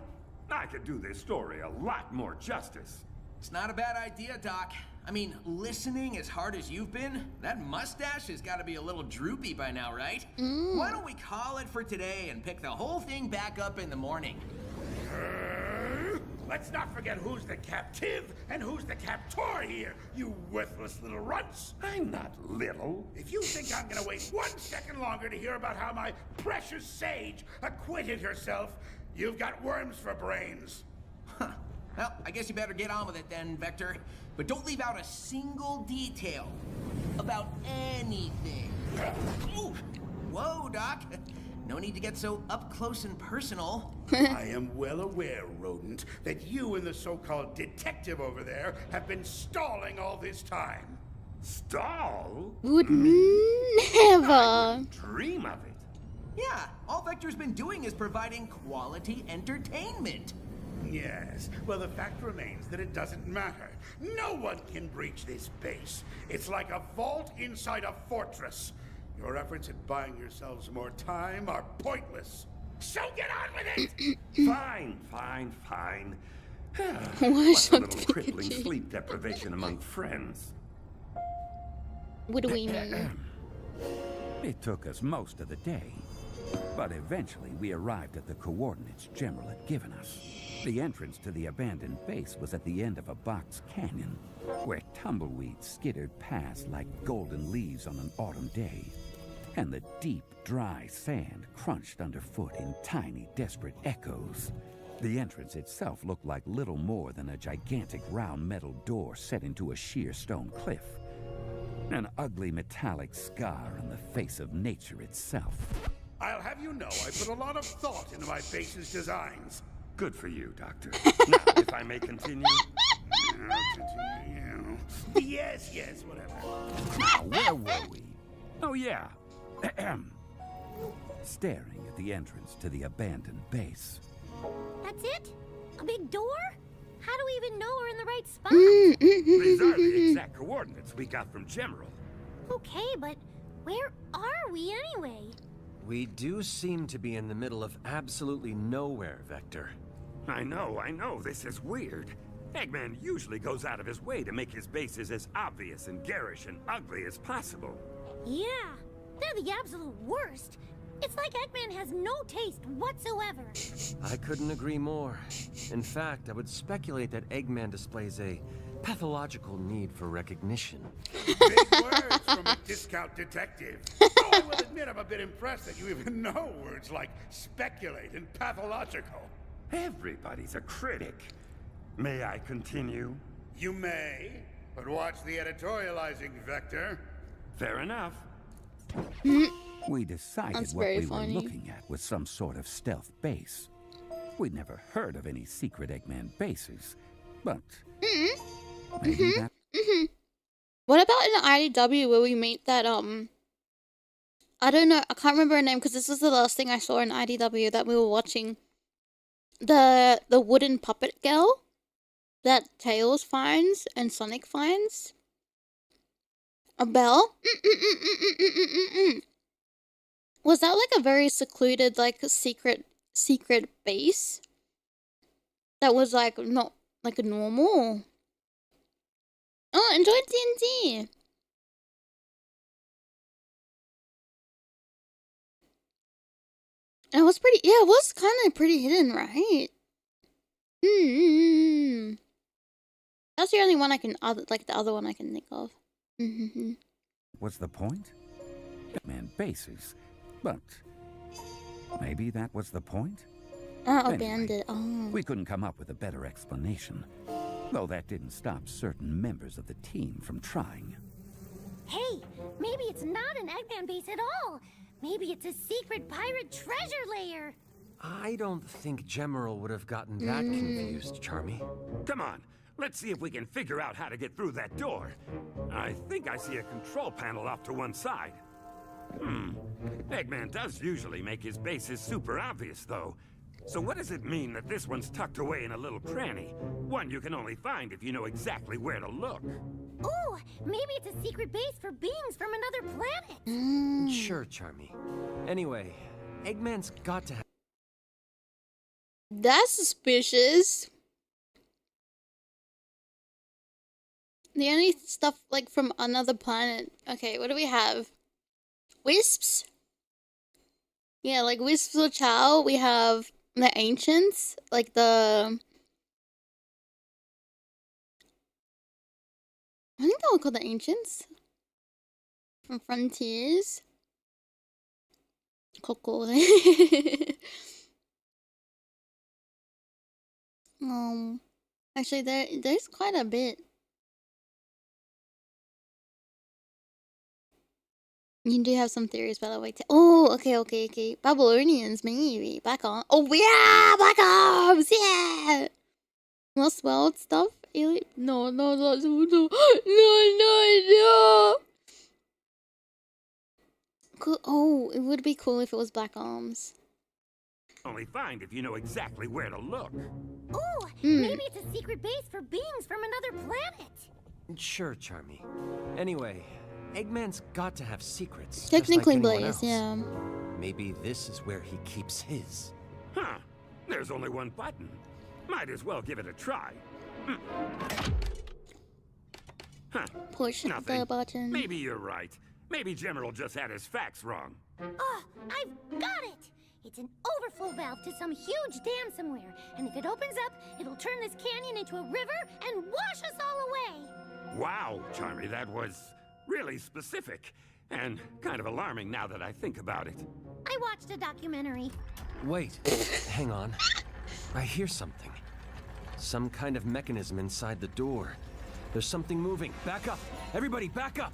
S11: I could do this story a lot more justice.
S5: It's not a bad idea, Doc. I mean, listening as hard as you've been, that mustache has got to be a little droopy by now, right? Why don't we call it for today and pick the whole thing back up in the morning?
S3: Let's not forget who's the captive and who's the captor here, you worthless little runts.
S11: I'm not little.
S3: If you think I'm gonna wait 1 second longer to hear about how my precious sage acquitted herself, you've got worms for brains.
S5: Huh. Well, I guess you better get on with it then, Vector. But don't leave out a single detail about anything. Ooh. Whoa, Doc. No need to get so up close and personal.
S3: I am well aware, rodent, that you and the so-called detective over there have been stalling all this time.
S11: Stall?
S1: Would never.
S11: Dream of it.
S5: Yeah, all Vector's been doing is providing quality entertainment.
S3: Yes, well, the fact remains that it doesn't matter. No one can breach this base. It's like a vault inside a fortress. Your efforts at buying yourselves more time are pointless. So get on with it!
S11: Fine.
S1: Why
S11: What's a
S1: should
S11: little crippling sleep deprivation among friends?
S1: What do we mean?
S4: It took us most of the day, but eventually we arrived at the coordinates General had given us. The entrance to the abandoned base was at the end of a box canyon, where tumbleweeds skittered past like golden leaves on an autumn day, and the deep, dry sand crunched underfoot in tiny, desperate echoes. The entrance itself looked like little more than a gigantic round metal door set into a sheer stone cliff. An ugly metallic scar on the face of nature itself.
S3: I'll have you know I put a lot of thought into my base's designs.
S11: Good for you, Doctor. Now, if I may continue.
S3: Yes, whatever.
S4: Now, where were we? Oh, yeah. Staring at the entrance to the abandoned base.
S6: That's it? A big door? How do we even know we're in the right spot?
S11: These are the exact coordinates we got from General.
S6: Okay, but where are we anyway?
S7: We do seem to be in the middle of absolutely nowhere, Vector.
S11: I know, this is weird. Eggman usually goes out of his way to make his bases as obvious and garish and ugly as possible.
S6: Yeah, they're the absolute worst. It's like Eggman has no taste whatsoever.
S7: I couldn't agree more. In fact, I would speculate that Eggman displays a pathological need for recognition.
S3: Big words from a discount detective. Oh, I will admit I'm a bit impressed that you even know words like speculate and pathological.
S11: Everybody's a critic. May I continue?
S3: You may, but watch the editorializing, Vector.
S11: Fair enough.
S4: We decided
S1: That's
S4: what
S1: very
S4: we
S1: funny.
S4: were looking at was some sort of stealth base. We'd never heard of any secret Eggman bases, but maybe that...
S1: What about in the IDW where we meet that I don't know, I can't remember her name because this is the last thing I saw in IDW that we were watching. The wooden puppet girl that Tails finds and Sonic finds. A bell? Was that like a very secluded, like secret base? That was like not like a normal. Oh, enjoy TNT. It was pretty, yeah, it was kind of pretty hidden, right? That's the only one I can, like the other one I can think of.
S4: What's the point? Eggman bases, but maybe that was the point?
S1: Oh,
S4: Anyway,
S1: abandoned. Oh.
S4: We couldn't come up with a better explanation, though that didn't stop certain members of the team from trying.
S6: Hey, maybe it's not an Eggman base at all. Maybe it's a secret pirate treasure lair.
S7: I don't think General would have gotten that confused, Charmy.
S11: Come on, let's see if we can figure out how to get through that door. I think I see a control panel off to one side. Eggman does usually make his bases super obvious, though. So what does it mean that this one's tucked away in a little cranny? One you can only find if you know exactly where to look.
S6: Ooh, maybe it's a secret base for beings from another planet.
S7: Sure, Charmy. Anyway, Eggman's got to have...
S1: That's suspicious. The only stuff like from another planet. Okay, what do we have? Wisps? Yeah, like wisps or chow. We have the ancients, like the... I think they were called the ancients. From Frontiers. Coco. Actually, there's quite a bit. You do have some theories, by the way. Oh, okay. Babylonians, maybe. Black Arms. Oh, yeah! Black Arms! Yeah! Lost World stuff? No. Cool. Oh, it would be cool if it was Black Arms.
S11: Only find if you know exactly where to look.
S6: Ooh, maybe it's a secret base for beings from another planet.
S7: Sure, Charmy. Anyway, Eggman's got to have secrets.
S1: Technically,
S7: just like
S1: Blaze, yeah.
S7: Maybe this is where he keeps his.
S11: Huh. There's only one button. Might as well give it a try. Huh.
S1: Push
S11: Nothing.
S1: the button.
S11: Maybe you're right. Maybe General just had his facts wrong.
S6: Oh, I've got it! It's an overflow valve to some huge dam somewhere. And if it opens up, it'll turn this canyon into a river and wash us all away.
S11: Wow, Charmy, that was really specific. And kind of alarming now that I think about it.
S6: I watched a documentary.
S7: Wait, hang on. I hear something. Some kind of mechanism inside the door. There's something moving. Back up! Everybody, back up!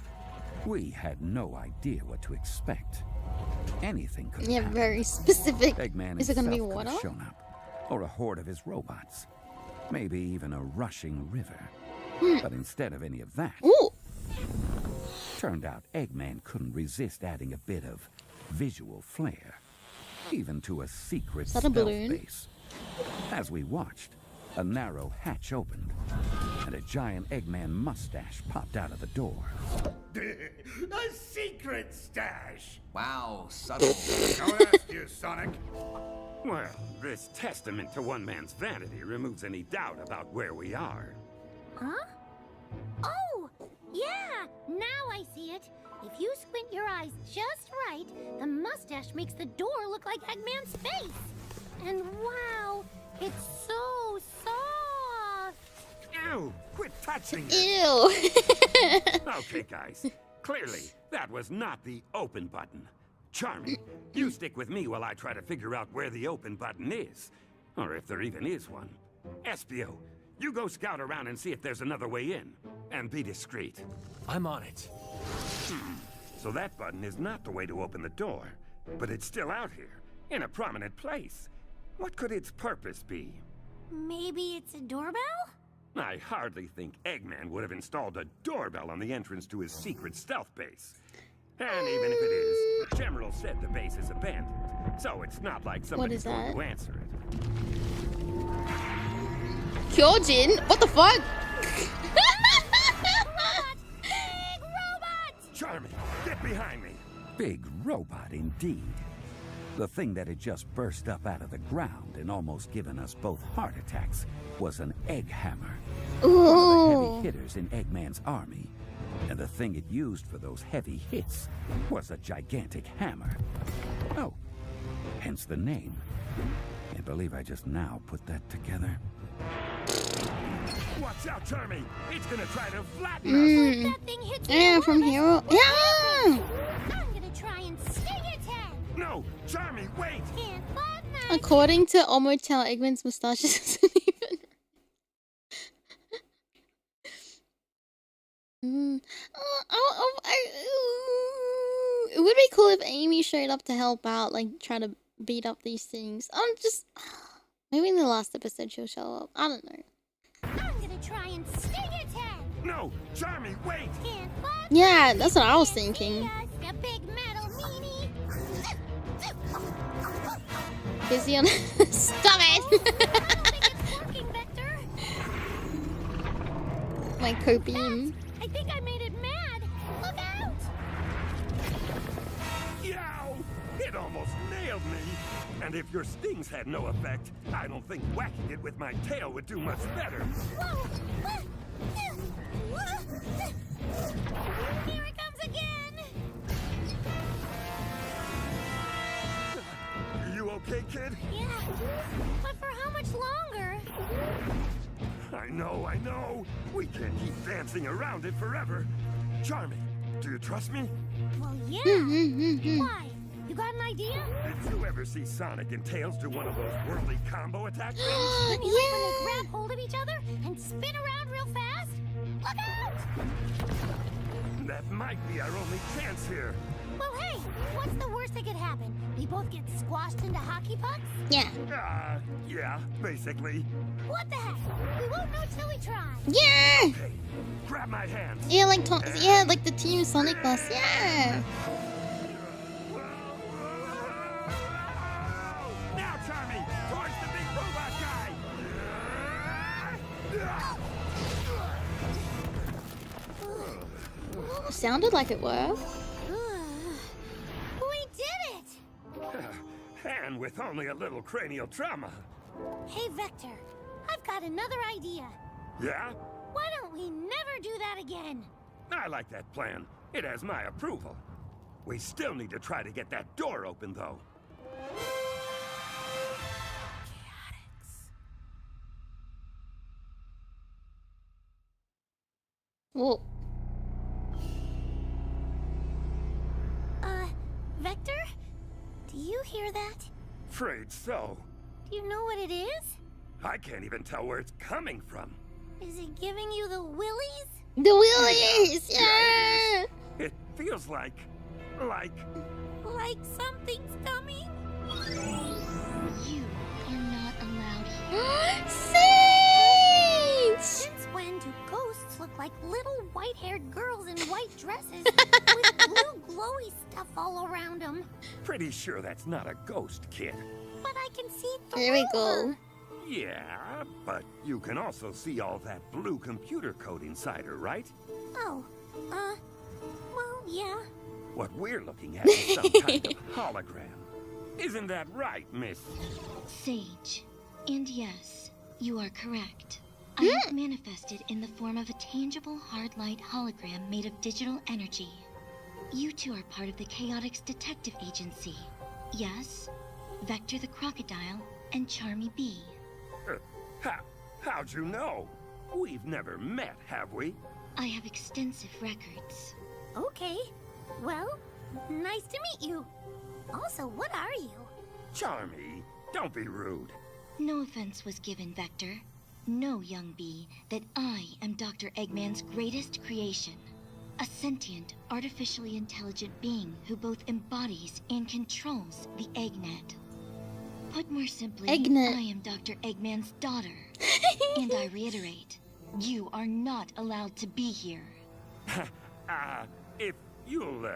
S4: We had no idea what to expect. Anything could
S1: Yeah,
S4: happen.
S1: very specific.
S4: Eggman
S1: Is it gonna be
S4: himself could
S1: water?
S4: have shown up, or a horde of his robots. Maybe even a rushing river. But instead of any of that, turned out Eggman couldn't resist adding a bit of visual flair, even to a secret
S1: Is that a
S4: stealth
S1: balloon?
S4: base. As we watched, a narrow hatch opened, and a giant Eggman mustache popped out of the door.
S3: A secret stash!
S5: Wow, subtle.
S3: Don't ask you, Sonic.
S11: Well, this testament to one man's vanity removes any doubt about where we are.
S6: Huh? Oh, yeah! Now I see it. If you squint your eyes just right, the mustache makes the door look like Eggman's face. And wow, it's so soft.
S11: Ew! Quit touching it!
S1: Ew!
S11: Okay, guys. Clearly, that was not the open button. Charmy, you stick with me while I try to figure out where the open button is. Or if there even is one. Espio, you go scout around and see if there's another way in. And be discreet.
S7: I'm on it.
S11: So that button is not the way to open the door. But it's still out here, in a prominent place. What could its purpose be?
S6: Maybe it's a doorbell?
S11: I hardly think Eggman would have installed a doorbell on the entrance to his secret stealth base. And even if it is, General said the base is abandoned. So it's not like somebody's going to answer it.
S1: Kyojin? What the fuck?
S6: Big robot!
S11: Charmy, get behind me!
S4: Big robot indeed. The thing that had just burst up out of the ground and almost given us both heart attacks was an egg hammer. One of the heavy hitters in Eggman's army. And the thing it used for those heavy hits was a gigantic hammer. Oh, hence the name. Can't believe I just now put that together.
S11: Watch out, Charmy! It's gonna try to flatten us!
S6: That thing hits
S1: Yeah, from Hero. Yeah!
S6: I'm gonna try and sting its head!
S11: No! Charmy, wait!
S6: Can't flatten that!
S1: According to Omotel, Eggman's mustache isn't even... It would be cool if Amy showed up to help out, like try to beat up these things. Maybe in the last episode she'll show up. I don't know.
S6: I'm gonna try and sting its head!
S11: No! Charmy, wait!
S6: Can't flatten
S1: Yeah, that's what I was thinking.
S6: a big metal meanie!
S1: Busy on. Stop it!
S6: Working, Vector!
S1: My copium.
S6: I think I made it mad! Look out!
S11: Yow! It almost nailed me! And if your stings had no effect, I don't think whacking it with my tail would do much better.
S6: Whoa! Here it comes again!
S11: You okay, kid?
S6: Yeah, but for how much longer?
S11: I know. We can't keep dancing around it forever. Charming, do you trust me?
S6: Well, yeah. Why? You got an idea?
S11: Did you ever see Sonic and Tails do one of those whirly combo attack things?
S6: You mean like when they grab hold of each other and spin around real fast? Look out!
S11: That might be our only chance here.
S6: Well, hey, what's the worst that could happen? We both get squashed into hockey pucks?
S1: Yeah.
S11: Yeah, basically.
S6: What the heck? We won't know till we try.
S1: Yeah.
S11: Okay, grab my hand.
S1: Yeah, like like the Team Sonic bus. Yeah.
S11: Now, Charmy, towards the big robot guy.
S1: Sounded like it worked.
S6: We did it!
S11: And with only a little cranial trauma.
S6: Hey, Vector, I've got another idea.
S11: Yeah?
S6: Why don't we never do that again?
S11: I like that plan. It has my approval. We still need to try to get that door open, though.
S1: Whoa.
S6: Vector? Do you hear that?
S11: Afraid so.
S6: Do you know what it is?
S11: I can't even tell where it's coming from.
S6: Is it giving you the willies?
S1: The willies! Yeah!
S11: It feels like
S6: Like something's coming?
S16: You are not allowed here.
S1: Sage!
S6: Since when do ghosts look like little white-haired girls in white dresses with blue glowy stuff all around them?
S11: Pretty sure that's not a ghost, kid.
S6: But I can see through
S1: There we go.
S6: her.
S11: Yeah, but you can also see all that blue computer code inside her, right?
S6: Oh, well, yeah.
S11: What we're looking at is some kind of hologram. Isn't that right, Miss?
S16: Sage. And yes, you are correct. I have manifested in the form of a tangible hard light hologram made of digital energy. You two are part of the Chaotix Detective Agency. Yes, Vector the Crocodile and Charmy B.
S11: How'd you know? We've never met, have we?
S16: I have extensive records.
S6: Okay. Well, nice to meet you. Also, what are you?
S11: Charmy, don't be rude.
S16: No offense was given, Vector. Know, young bee, that I am Dr. Eggman's greatest creation. A sentient, artificially intelligent being who both embodies and controls the Eggnet. Put more simply,
S1: Eggnet.
S16: I am Dr. Eggman's daughter. And I reiterate, you are not allowed to be here.
S11: If you'll,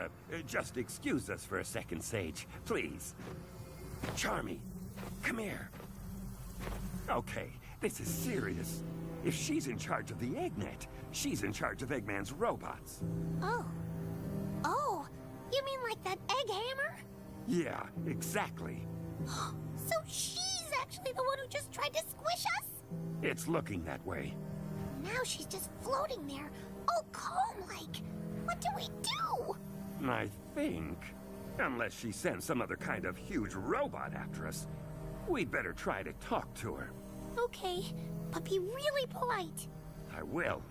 S11: just excuse us for a second, Sage, please. Charmy, come here. Okay, this is serious. If she's in charge of the Eggnet, she's in charge of Eggman's robots.
S6: Oh, you mean like that egg hammer?
S11: Yeah, exactly.
S6: So she's actually the one who just tried to squish us?
S11: It's looking that way.
S6: Now she's just floating there, all calm-like. What do we do?
S11: I think, unless she sends some other kind of huge robot after us, we'd better try to talk to her.
S6: Okay, but be really polite.
S11: I will.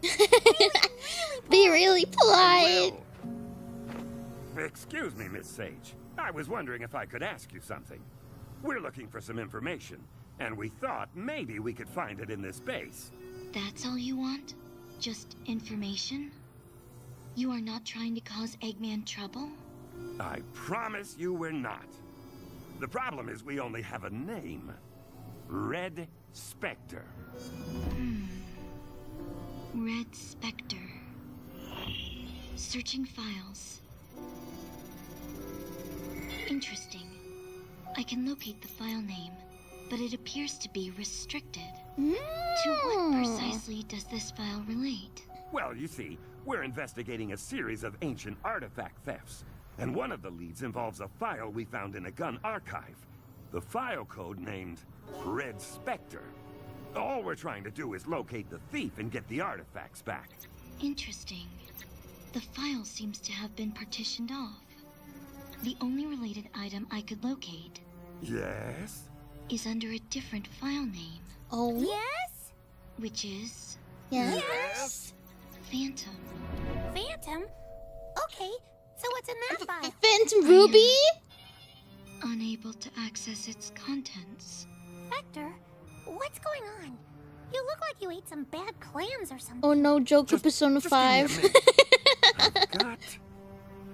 S1: Be really polite.
S11: Excuse me, Miss Sage. I was wondering if I could ask you something. We're looking for some information, and we thought maybe we could find it in this base.
S16: That's all you want? Just information? You are not trying to cause Eggman trouble?
S11: I promise you we're not. The problem is we only have a name. Red Spectre.
S16: Red Spectre. Searching files. Interesting. I can locate the file name, but it appears to be restricted. To what precisely does this file relate?
S11: Well, you see, we're investigating a series of ancient artifact thefts, and one of the leads involves a file we found in a gun archive. The file code named Red Spectre. All we're trying to do is locate the thief and get the artifacts back.
S16: Interesting. The file seems to have been partitioned off. The only related item I could locate
S11: Yes?
S16: is under a different file name.
S1: Oh.
S6: Yes?
S16: Which is
S6: Yes?
S16: Phantom.
S6: Phantom? Okay, so what's in that file?
S1: Phantom Ruby?
S16: Unable to access its contents.
S6: Vector, what's going on? You look like you ate some bad clams or something.
S1: Oh no, Joker Persona 5.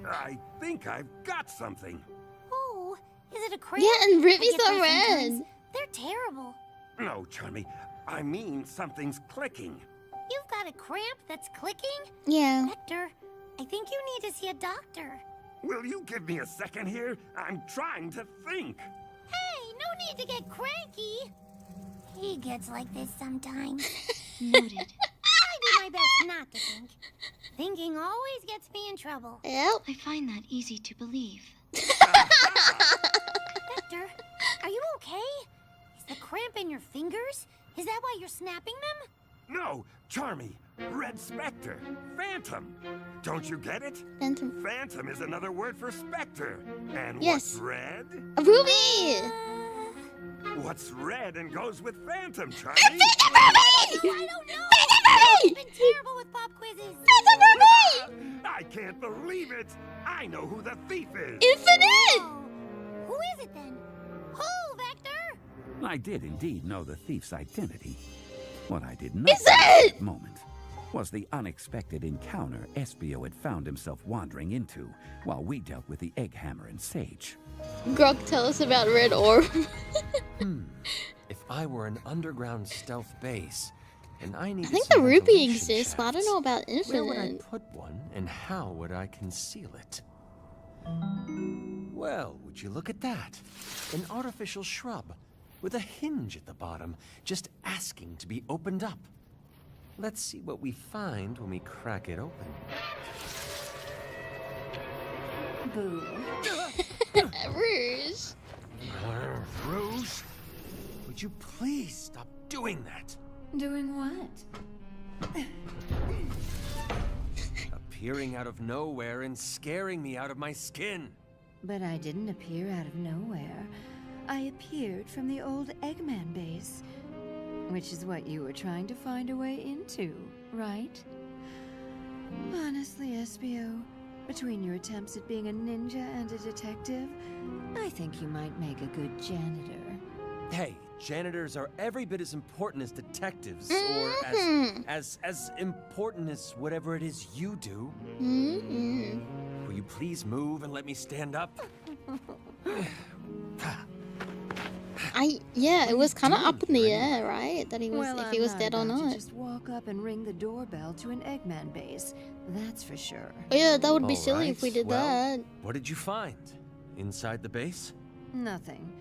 S11: I think I've got something.
S6: Oh, is it a cramp?
S1: Yeah, and
S6: I
S1: Ruby's
S6: get
S1: so
S6: those
S1: red.
S6: sometimes. They're terrible.
S11: No, Charmy. I mean something's clicking.
S6: You've got a cramp that's clicking?
S1: Yeah.
S6: Vector, I think you need to see a doctor.
S11: Will you give me a second here? I'm trying to think.
S6: Hey, no need to get cranky. He gets like this sometimes.
S16: Noted.
S6: I do my best not to think. Thinking always gets me in trouble.
S1: Yep.
S16: I find that easy to believe.
S6: Vector, are you okay? Is the cramp in your fingers? Is that why you're snapping them?
S11: No, Charmy. Red Spectre. Phantom. Don't you get it?
S1: Phantom.
S11: Phantom is another word for spectre. And
S1: Yes.
S11: what's red?
S1: A Ruby!
S11: What's red and goes with Phantom, Charmy?
S6: I don't know. I've been terrible with pop quizzes.
S11: I can't believe it. I know who the thief is.
S1: Infinite!
S6: Who is it then? Who, Vector?
S4: I did indeed know the thief's identity. What I did not
S1: Is
S4: know at
S1: it?
S4: that moment was the unexpected encounter Espio had found himself wandering into while we dealt with the Egg Hammer and Sage.
S1: Grok, tell us about Red Orb.
S7: If I were an underground stealth base, and I needed
S1: I think
S7: some
S1: the Ruby
S7: ventilation
S1: exists, but I don't
S7: shafts,
S1: know about
S7: where would I
S1: Infinite.
S7: put one, and how would I conceal it? Well, would you look at that? An artificial shrub with a hinge at the bottom, just asking to be opened up. Let's see what we find when we crack it open.
S9: Boo.
S1: Rouge.
S7: Rouge, would you please stop doing that?
S9: Doing what?
S7: Appearing out of nowhere and scaring me out of my skin.
S9: But I didn't appear out of nowhere. I appeared from the old Eggman base, which is what you were trying to find a way into, right? Honestly, Espio, between your attempts at being a ninja and a detective, I think you might make a good janitor.
S7: Hey, janitors are every bit as important as detectives, or as important as whatever it is you do. Will you please move and let me stand up?
S1: Yeah, it was kind of up in the air, right? That he was,
S9: Well,
S1: if he was
S9: I'm
S1: dead or
S9: about to
S1: not.
S9: just walk up and ring the doorbell to an Eggman base. That's for sure.
S1: Oh yeah, that would be
S7: All
S1: silly if we
S7: right,
S1: did
S7: well,
S1: that.
S7: What did you find? Inside the base?
S9: Nothing.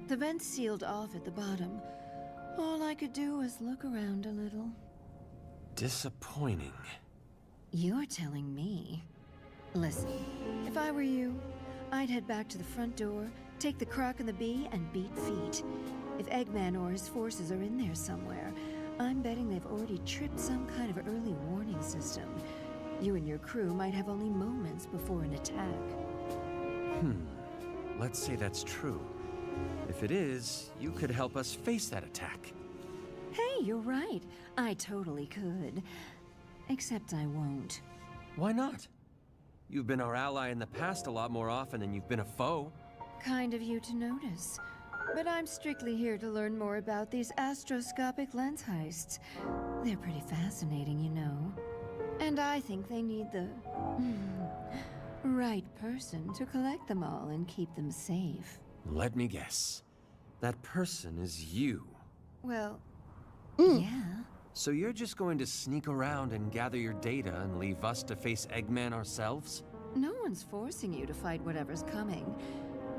S9: The vents sealed off at the bottom. All I could do was look around a little.
S7: Disappointing.
S9: You're telling me. Listen, if I were you, I'd head back to the front door, take the Croc and the Bee, and beat feet. If Eggman or his forces are in there somewhere, I'm betting they've already tripped some kind of early warning system. You and your crew might have only moments before an attack.
S7: Let's say that's true. If it is, you could help us face that attack.
S9: Hey, you're right. I totally could. Except I won't.
S7: Why not? You've been our ally in the past a lot more often than you've been a foe.
S9: Kind of you to notice. But I'm strictly here to learn more about these astroscopic lens heists. They're pretty fascinating, you know. And I think they need the right person to collect them all and keep them safe.
S7: Let me guess. That person is you.
S9: Well, yeah.
S7: So you're just going to sneak around and gather your data and leave us to face Eggman ourselves?
S9: No one's forcing you to fight whatever's coming.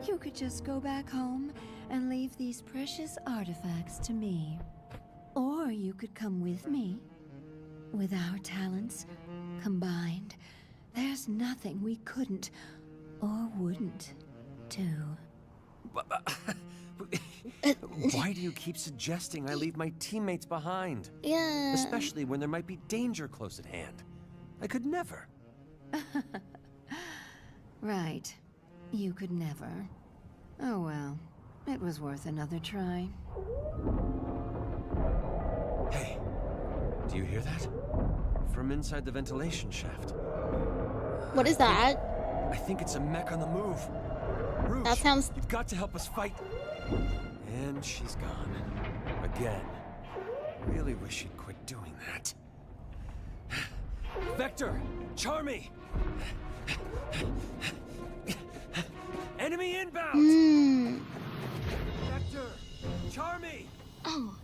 S9: You could just go back home and leave these precious artifacts to me. Or you could come with me. With our talents combined, there's nothing we couldn't or wouldn't do.
S7: Why do you keep suggesting I leave my teammates behind?
S1: Yeah.
S7: Especially when there might be danger close at hand. I could never.
S9: Right. You could never. Oh well. It was worth another try.
S7: Hey, do you hear that? From inside the ventilation shaft.
S1: What is that?
S7: I think it's a mech on the move. Rouge,
S1: That sounds...
S7: you've got to help us fight. And she's gone. Again. Really wish she'd quit doing that. Vector! Charmy! Enemy inbound! Vector! Charmy!
S16: Oh,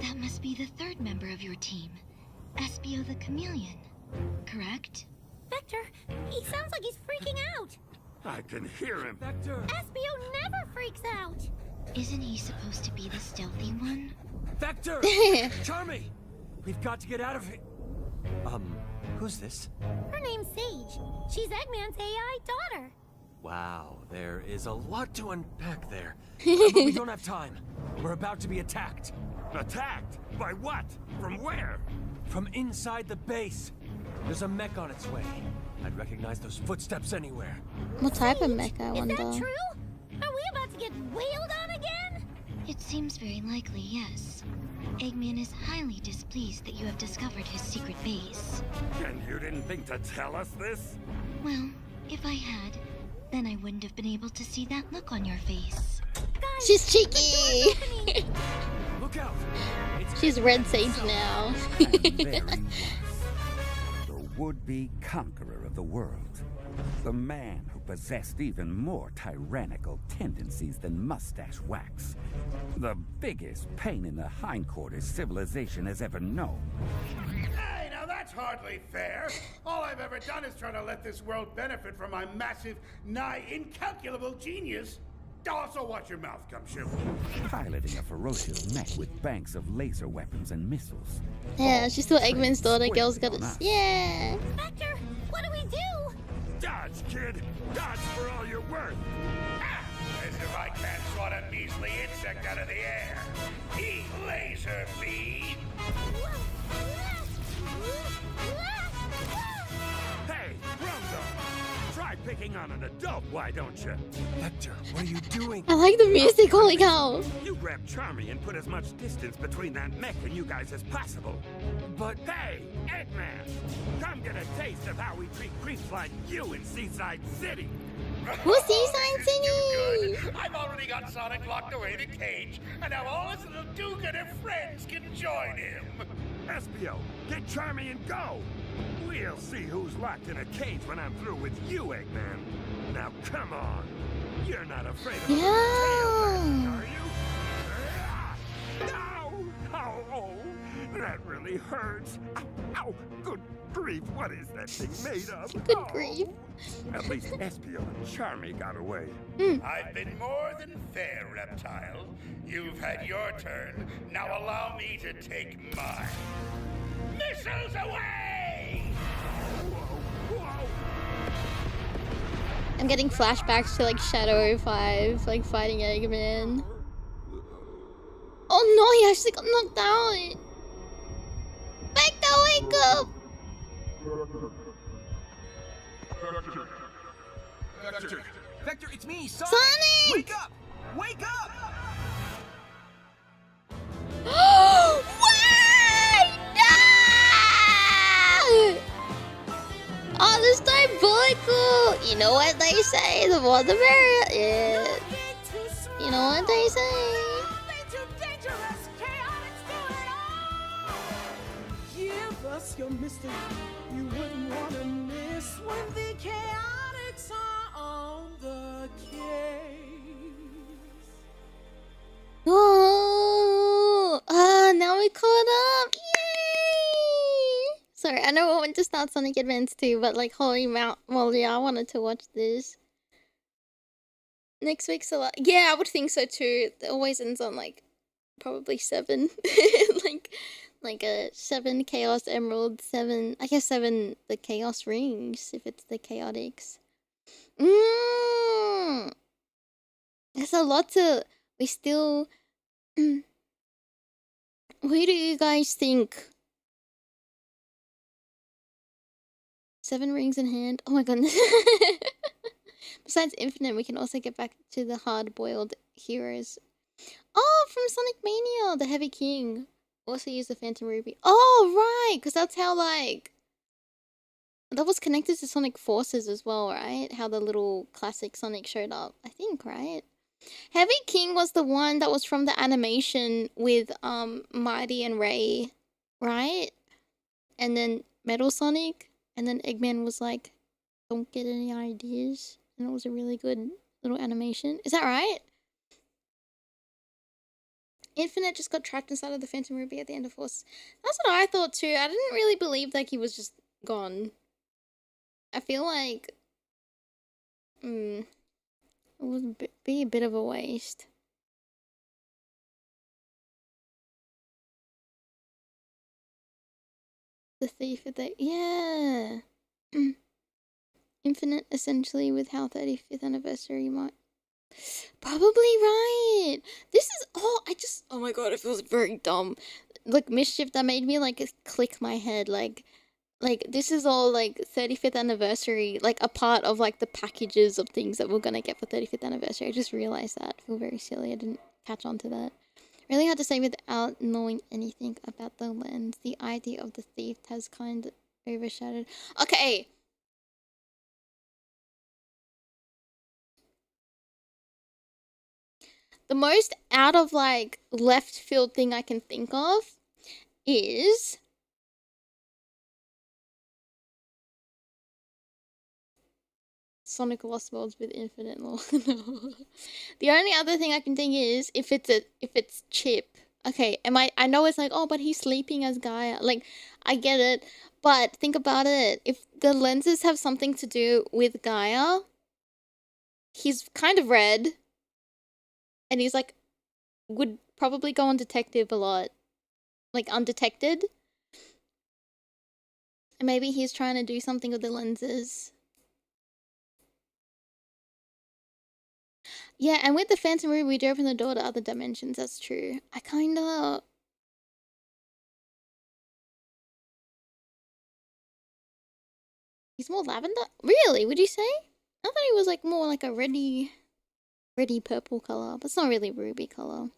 S16: that must be the third member of your team, Espio the Chameleon, correct?
S6: Vector, he sounds like he's freaking out.
S11: I can hear him.
S7: Vector!
S6: Espio never freaks out.
S16: Isn't he supposed to be the stealthy one?
S7: Vector! Charmy! We've got to get out of here. Who's this?
S6: Her name's Sage. She's Eggman's AI daughter.
S7: Wow, there is a lot to unpack there. But we don't have time. We're about to be attacked.
S11: Attacked? By what? From where?
S7: From inside the base. There's a mech on its way. I'd recognize those footsteps anywhere.
S1: What type of mech, I wonder?
S6: Is that true? Are we about to get wailed on again?
S16: It seems very likely, yes. Eggman is highly displeased that you have discovered his secret base.
S11: And you didn't think to tell us this?
S16: Well, if I had, then I wouldn't have been able to see that look on your face.
S6: Guys,
S1: She's cheeky!
S7: Look out!
S1: She's Red Sage now.
S4: Very worse. The would-be conqueror of the world. The man who possessed even more tyrannical tendencies than mustache wax. The biggest pain in the hindquarters civilization has ever known.
S3: Hey, now that's hardly fair. All I've ever done is try to let this world benefit from my massive, nigh incalculable genius. Also watch your mouth, Gumshoe.
S4: Piloting a ferocious mech with banks of laser weapons and missiles.
S1: Yeah, she's still Eggman's daughter. Girls got it.
S4: on us.
S1: Yeah.
S6: Vector, what do we do?
S11: Dodge, kid! Dodge for all you're worth!
S3: As if I can't swat a measly insect out of the air. He laser beam.
S11: Hey, Rondo! Try picking on an adult, why don't you?
S7: Vector, what are you doing?
S1: I like the music. Holy cow.
S11: You grab Charmy and put as much distance between that mech and you guys as possible.
S7: But...
S11: Hey, Eggman! Come get a taste of how we treat creeps like you in Seaside City!
S1: Who's Seaside City?
S3: Good. I've already got Sonic locked away in a cage, and now all his little do-gooder friends can join him.
S11: Espio, get Charmy and go! We'll see who's locked in a cage when I'm through with you, Eggman. Now come on. You're not afraid of a little tail bashing, are you? Ow! Ow! Oh, that really hurts. Ow! Ow! Good grief, what is that thing made of?
S1: Good grief.
S11: At least Espio and Charmy got away.
S3: I've been more than fair, Reptile. You've had your turn. Now allow me to take mine. Missiles away!
S1: I'm getting flashbacks to like Shadow 5, like fighting Eggman. Oh no, he actually got knocked out. Vector, wake up!
S5: Vector! Vector, it's me, Sonic!
S1: Sonic!
S5: Wake up! Wake up!
S1: Wait! No! Oh, this diabolical! You know what they say, the more the merrier. Yeah. You know what they say.
S2: Give us your mystery. You wouldn't want to miss when the chaotics are on the case.
S1: Oh, now we caught up. Yay! Sorry, I know I went to start Sonic Advance 2, but like, holy moly, I wanted to watch this. Next week's a lot. Yeah, I would think so too. It always ends on like, probably 7. like a 7 Chaos Emeralds, 7, I guess 7 the Chaos Rings, if it's the Chaotix. There's a lot to, we still Who do you guys think? 7 rings in hand. Oh my goodness. Besides Infinite, we can also get back to the hard-boiled heroes. Oh, from Sonic Mania, the Heavy King. Also use the Phantom Ruby. Oh, right, because that's how, like... That was connected to Sonic Forces as well, right? How the little classic Sonic showed up. I think, right? Heavy King was the one that was from the animation with Mighty and Ray, right? And then Metal Sonic. And then Eggman was like, don't get any ideas. And it was a really good little animation. Is that right? Infinite just got trapped inside of the Phantom Ruby at the end of Force. That's what I thought too. I didn't really believe that he was just gone. I feel like... it would be a bit of a waste. The thief at the... Yeah! Infinite, essentially, with how 35th anniversary might... Probably right! This is... Oh, oh my god, it feels very dumb. Like, Mischief, that made me, like, click my head, like, this is all, like, 35th anniversary, like, a part of, like, the packages of things that we're gonna get for 35th anniversary. I just realized that. I feel very silly. I didn't catch on to that. Really hard to say without knowing anything about the lens. The idea of the thief has kind of overshadowed. Okay! The most out of, like, left field thing I can think of is... Sonic Lost Worlds with infinite lore. No. The only other thing I can think is if it's Chip. Okay, I know it's like, oh, but he's sleeping as Gaia. Like, I get it, but think about it. If the lenses have something to do with Gaia, he's kind of red, and he's like, would probably go on detective a lot, like undetected. And maybe he's trying to do something with the lenses. Yeah, and with the Phantom Ruby, we do open the door to other dimensions. That's true. I kinda... He's more lavender? Really? Would you say? I thought he was like more like a reddy purple color, but it's not really ruby color.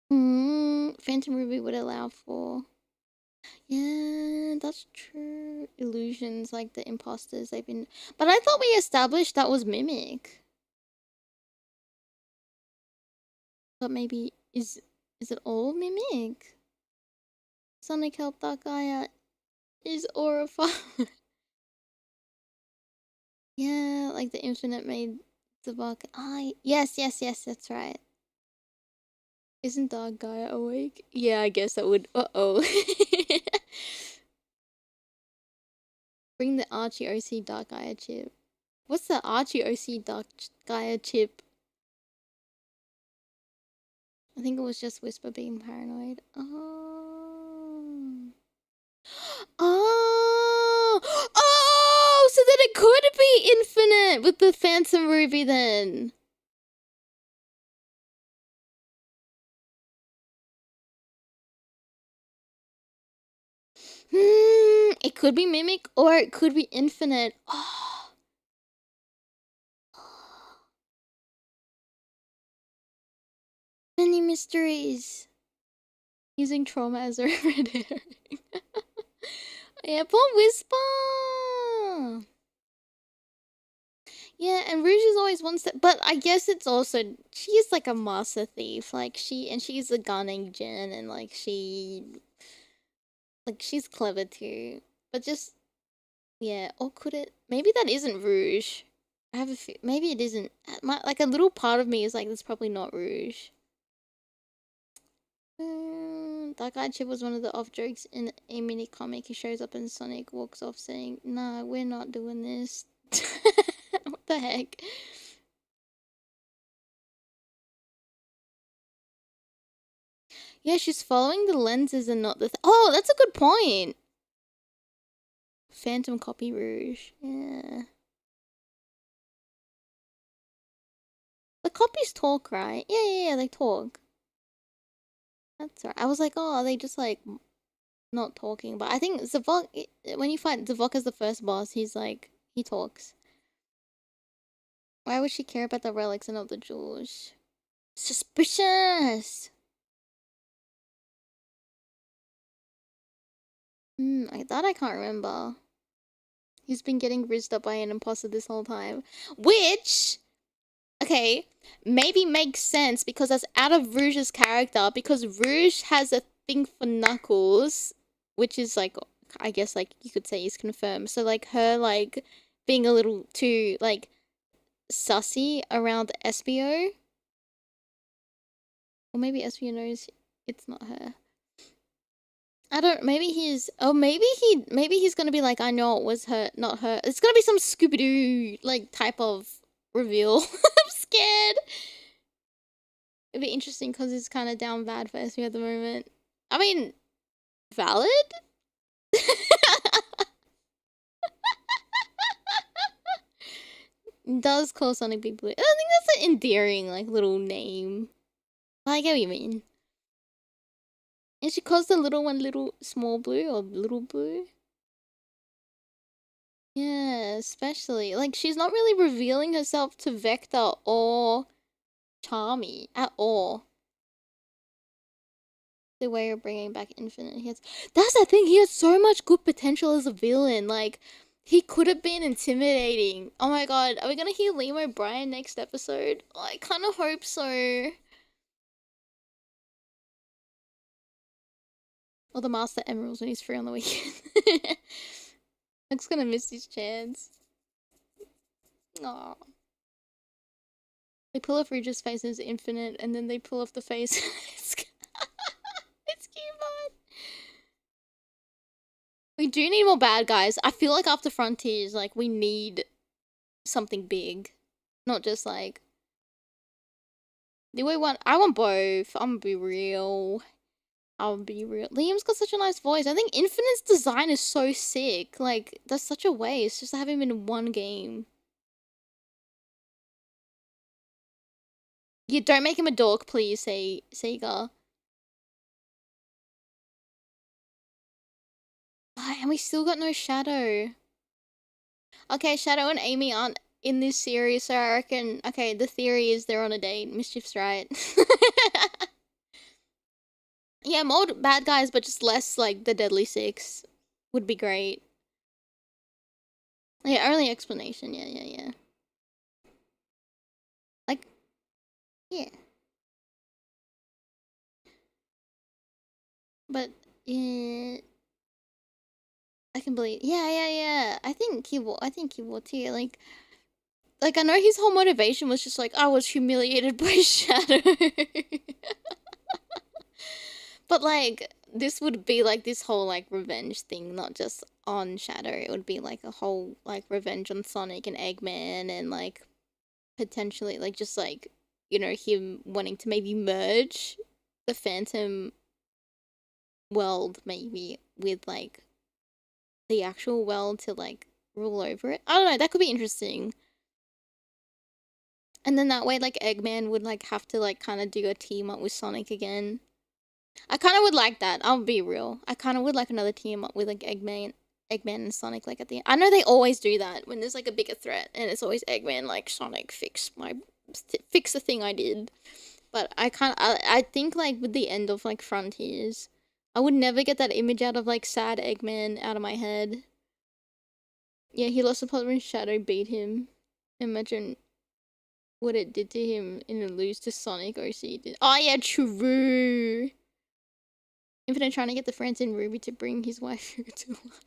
S1: Phantom Ruby would allow for... Yeah, that's true. Illusions, like the imposters, they've been... But I thought we established that was Mimic. But maybe... Is it all Mimic? Sonic help that guy out. Is Aura Yeah, like the Infinite made the buck. Yes, that's right. Isn't Dark Gaia awake? Yeah, I guess that would... Uh-oh. Bring the Archie OC Dark Gaia chip. What's the Archie OC Dark Gaia chip? I think it was just Whisper being paranoid. Oh. Oh, so then it could be Infinite with the Phantom Ruby then. It could be Mimic or it could be Infinite. Oh. Many mysteries. Using trauma as a red herring. Yeah, poor Whisper. Yeah, and Rouge is always one step, but I guess it's also, she's like a master thief, like she's a gunning gen, and like she's clever too, but just, yeah, or could it, maybe that isn't Rouge. I have a few, maybe it isn't, like a little part of me is like, that's probably not Rouge. Dark Eyed Chip was one of the off jokes in a mini comic. He shows up and Sonic walks off saying, nah, we're not doing this. What the heck? Yeah, she's following the lenses and not the... Oh, that's a good point! Phantom Copy Rouge. Yeah. The copies talk, right? Yeah, they talk. That's right. I was like, oh, are they just like not talking? But I think Zavok, when you fight Zavok as the first boss, he's like, he talks. Why would she care about the relics and not the jewels? Suspicious! That I can't remember. He's been getting rizzed up by an imposter this whole time. Which, okay, maybe makes sense because that's out of Rouge's character. Because Rouge has a thing for Knuckles, which is like, I guess like you could say is confirmed. So like her like being a little too like sussy around SBO. Or maybe SBO knows it's not her. I don't, maybe he's, oh, maybe he's gonna be like, I know it was her, not her. It's gonna be some Scooby-Doo, like, type of reveal. I'm scared. It'd be interesting because it's kind of down bad for SBO at the moment. I mean, valid? Does call Sonic Big Blue. I think that's an endearing, like, little name. I get what you mean. And she calls the little one little small blue or little blue. Yeah, especially. Like, she's not really revealing herself to Vector or Charmy at all. The way of bringing back Infinite. That's the thing, he has so much good potential as a villain. Like, he could have been intimidating. Oh my god, are we gonna hear Liam O'Brien next episode? Oh, I kind of hope so. Or the Master Emeralds when he's free on the weekend. I'm just gonna miss his chance. Aww. They pull off Regis' face as Infinite, and then they pull off the face. It's Keyboard. We do need more bad guys. I feel like after Frontiers, like, we need something big. Not just like... I want both. I'm gonna be real. I'll be real. Liam's got such a nice voice. I think Infinite's design is so sick. Like, that's such a waste just to have him in one game. Yeah, don't make him a dog, please, Sega. And we still got no Shadow. Okay, Shadow and Aimee aren't in this series, so I reckon... Okay, the theory is they're on a date. Mischief's right. Yeah, more bad guys, but just less, like, the Deadly Six would be great. Yeah, only explanation. Yeah. Like, yeah. But, yeah... I can believe... Yeah. I think he will too. Like, I know his whole motivation was just like, I was humiliated by Shadow. But, like, this would be, like, this whole, like, revenge thing, not just on Shadow. It would be, like, a whole, like, revenge on Sonic and Eggman and, like, potentially, like, just, like, you know, him wanting to maybe merge the Phantom world, maybe, with, like, the actual world to, like, rule over it. I don't know, that could be interesting. And then that way, like, Eggman would, like, have to, like, kind of do a team up with Sonic again. I kind of would like that. I'll be real. I kind of would like another team up with, like, Eggman and Sonic, like, at the end. I know they always do that when there's, like, a bigger threat, and it's always Eggman, like, Sonic, fix the thing I did. But I think, like, with the end of, like, Frontiers, I would never get that image out of, like, sad Eggman out of my head. Yeah, he lost the plot when Shadow beat him. Imagine what it did to him in a lose to Sonic OC. Oh, yeah, true. Infinite trying to get the friends in Ruby to bring his waifu to life.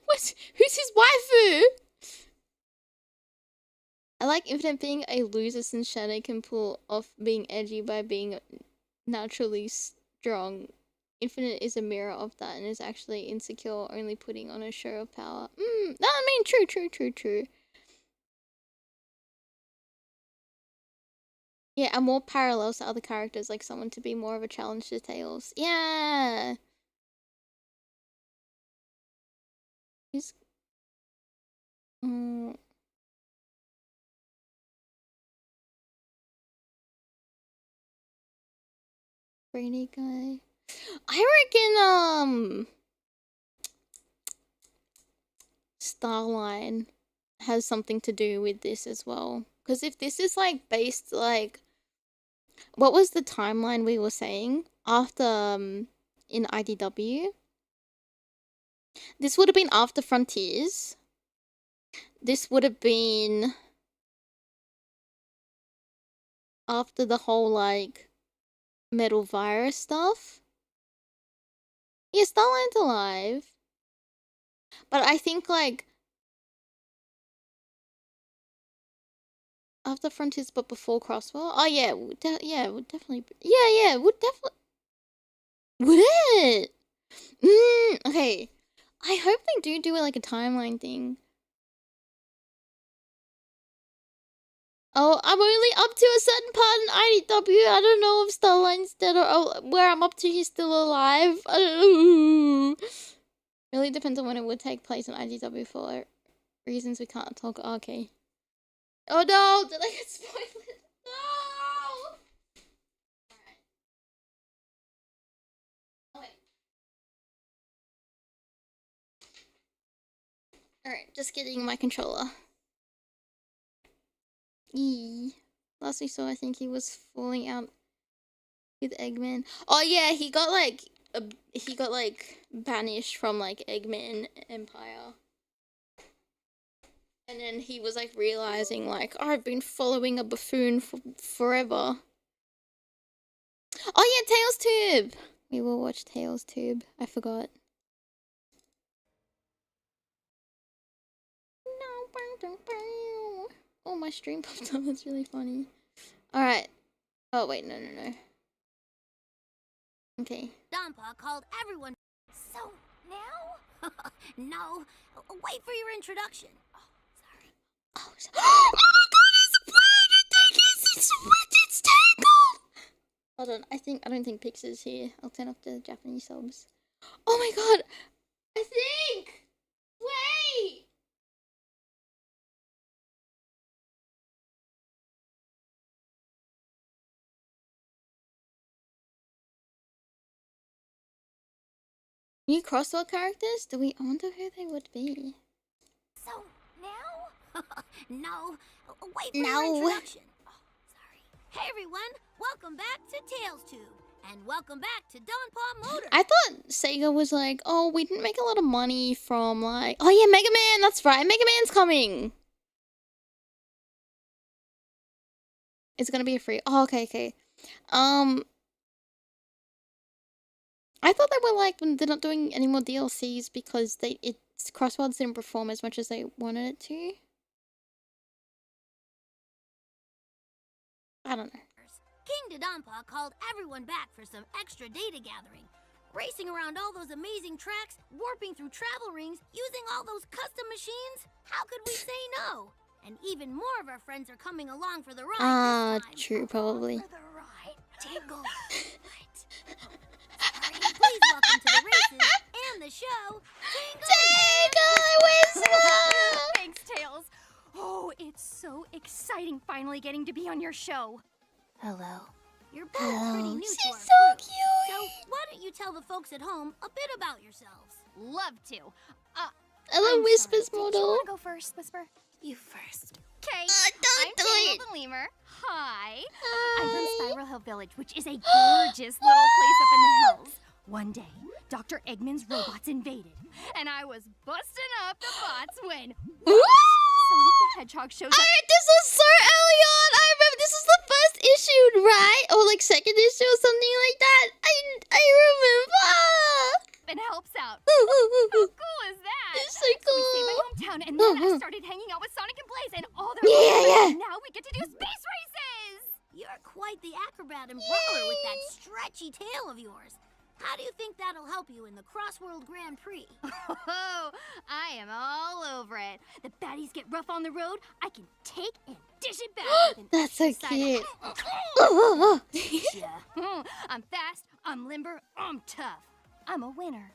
S1: What? Who's his waifu? I like Infinite being a loser since Shadow can pull off being edgy by being naturally strong. Infinite is a mirror of that and is actually insecure, only putting on a show of power. No, I mean, true. Yeah, and more parallels to other characters, like someone to be more of a challenge to Tails. Yeah! He's... brainy guy. I reckon Starline has something to do with this as well. Because if this is like based like, what was the timeline we were saying after in IDW? This would have been after Frontiers. This would have been after the whole like metal virus stuff. Yeah, Starline's alive. But I think like after Frontiers but before Crosswell. Oh yeah, yeah, would definitely be, yeah, would definitely. Would it? Okay. I hope they do like a timeline thing. Oh, I'm only up to a certain part in IDW. I don't know if Starline's dead or where I'm up to he's still alive. I don't know. Really depends on when it would take place in IDW for reasons we can't talk. Okay. Oh no! Did I get spoiled? No! Alright. Alright, just getting my controller. Yee. Last we saw, I think he was falling out with Eggman. Oh yeah, he got like banished from like Eggman Empire. And then he was like realizing like, oh, I've been following a buffoon for forever. Oh yeah, TailsTube! We will watch TailsTube. I forgot. Oh, my stream popped up. That's really funny. Alright. Oh, wait. No. Okay.
S6: Donpa called everyone. So now? No. Wait for your introduction.
S1: Oh, sorry. Oh my god, it's a bird! It's tangled! Hold on. I don't think Pix is here. I'll turn off the Japanese subs. Oh my god! I think! Wait! New Crosswell characters? I wonder who they would be.
S6: So now? No. Wait for your introduction. Oh, sorry. Hey everyone, welcome back to TailsTube. And welcome back to Donpa Motor.
S1: I thought Sega was like, oh, we didn't make a lot of money from like, oh yeah, Mega Man, that's right, Mega Man's coming. It's gonna be a free, oh, okay. I thought they were like, they're not doing any more DLCs because Crossworlds didn't perform as much as they wanted it to. I don't know.
S6: King Dodonpa called everyone back for some extra data gathering. Racing around all those amazing tracks, warping through travel rings, using all those custom machines. How could we say no? And even more of our friends are coming along for the ride.
S1: True, probably.
S6: For the ride. Tingle. Please welcome to the races and the show,
S1: Tingle
S17: Thanks, Tails. Oh, it's so exciting finally getting to be on your show.
S6: Hello. You're both pretty new to our
S1: so
S6: crew.
S1: cute.
S6: So why don't you tell the folks at home a bit about yourselves?
S17: Love to.
S1: I love Whisper's model.
S17: Do you want to go first, Whisper?
S6: You first.
S17: Okay.
S1: Don't
S17: I'm
S1: do
S17: Tangle
S1: it.
S17: the Lemur. Hi.
S1: Hi.
S17: I'm from Spiral Hill Village, which is a gorgeous little place up in the hills. One day, Dr. Eggman's robots invaded, and I was busting up the bots when Sonic the Hedgehog shows up.
S1: This was so early on. I remember this was the first issue, right? Or like second issue or something like that. I remember.
S17: And helps out. How cool is that?
S1: It's so cool.
S17: We stayed my hometown, and then I started hanging out with Sonic and Blaze, and all their
S1: Yeah.
S17: Now we get to do space races.
S6: You're quite the acrobat and brawler with that stretchy tail of yours. How do you think that'll help you in the Crossworld Grand Prix?
S17: Oh, I am all over it. The baddies get rough on the road, I can take and dish it back. with an
S1: That's so
S17: extra side
S1: cute.
S17: of- I'm fast, I'm limber, I'm tough. I'm a winner.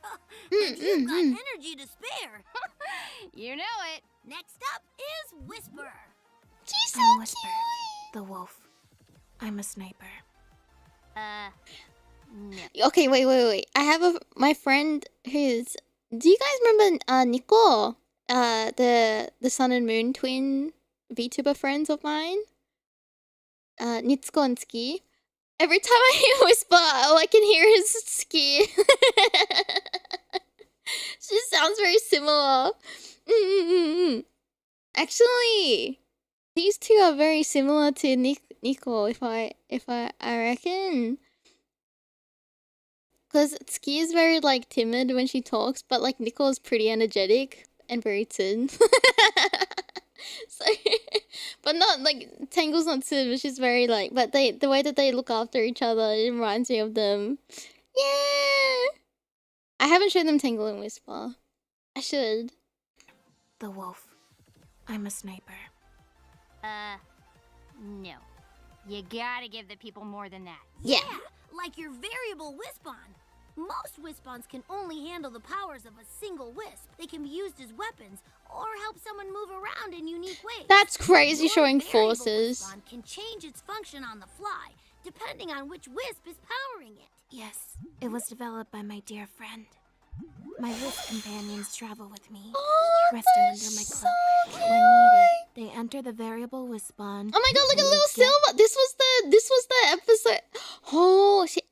S6: And you've got energy to spare.
S17: You know it.
S6: Next up is Whisper.
S1: She's so
S18: I'm Whisper,
S1: cute.
S18: the wolf. I'm a sniper.
S17: No.
S1: Okay, wait. I have my friend who's. Do you guys remember Nico? The Sun and Moon twin VTuber friends of mine. Nitsuko and Ski. Every time I hear whisper, all I can hear is Ski. She sounds very similar. Actually, these two are very similar to Nico. If I reckon. Because Ski is very, like, timid when she talks, but, like, Nico is pretty energetic and very thin. So, but not, like, Tangle's not thin, but she's very, like, but the way that they look after each other, it reminds me of them. Yeah! I haven't shown them Tangle and Whisper. I should.
S18: The wolf. I'm a sniper.
S17: No. You gotta give the people more than that.
S1: Yeah.
S6: Like your variable Wispon. Most Wispons can only handle the powers of a single Wisp. They can be used as weapons or help someone move around in unique ways.
S1: That's crazy,
S6: Your
S1: showing
S6: variable
S1: forces.
S6: Wispon can change its function on the fly, depending on which Wisp is powering it.
S18: Yes, it was developed by my dear friend. My wisp companions travel with me, resting under my cloak. When needed, they enter the variable Wispon.
S1: Oh my god, look at little Silva! This was the episode. Oh, she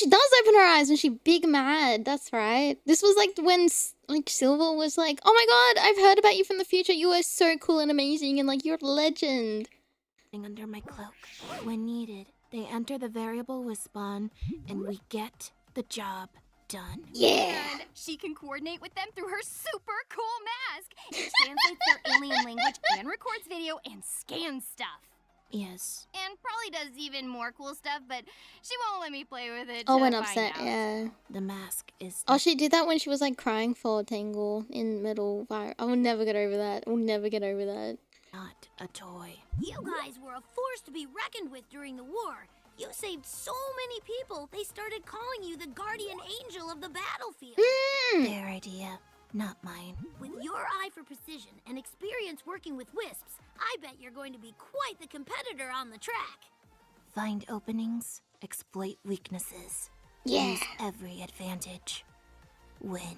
S1: does open her eyes when she big mad. That's right. This was like when like Silva was like, "Oh my god, I've heard about you from the future. You are so cool and amazing, and like you're a legend."
S18: Under my cloak. When needed, they enter the variable Wispon, and we get the job done.
S1: Yeah.
S17: And she can coordinate with them through her super cool mask. It translates their alien language and records video and scans stuff.
S18: Yes.
S17: And probably does even more cool stuff, but she won't let me play with it.
S1: Oh,
S17: till
S1: when
S17: I find
S1: upset,
S17: out.
S1: yeah.
S18: The mask is.
S1: Oh, she did that when she was like crying for Tangle in middle. I will never get over that. I will never get over that.
S18: Not a toy.
S6: You guys were a force to be reckoned with during the war. You saved so many people, they started calling you the guardian angel of the battlefield.
S18: Their idea, not mine.
S6: With your eye for precision and experience working with wisps, I bet you're going to be quite the competitor on the track.
S18: Find openings, exploit weaknesses.
S1: Yeah.
S18: Use every advantage. Win.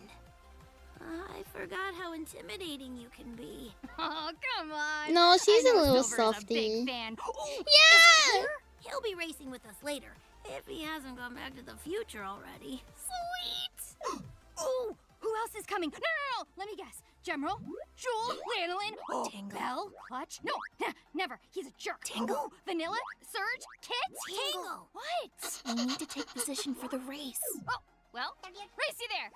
S6: I forgot how intimidating you can be.
S17: Oh, come on.
S1: No, she's
S17: I
S1: a
S17: know
S1: little
S17: Silver's a
S1: softy.
S17: big fan.
S1: Yeah!
S6: He'll be racing with us later, if he hasn't gone back to the future already.
S17: Sweet! Oh, who else is coming? No. Let me guess. General, Jewel, Lanolin,
S18: Tangle.
S17: Belle, Clutch. No, never. He's a jerk.
S18: Tangle.
S17: Ooh, Vanilla, Surge, Kit.
S6: Tangle.
S17: What?
S18: We need to take position for the race.
S17: Oh, well, race you there.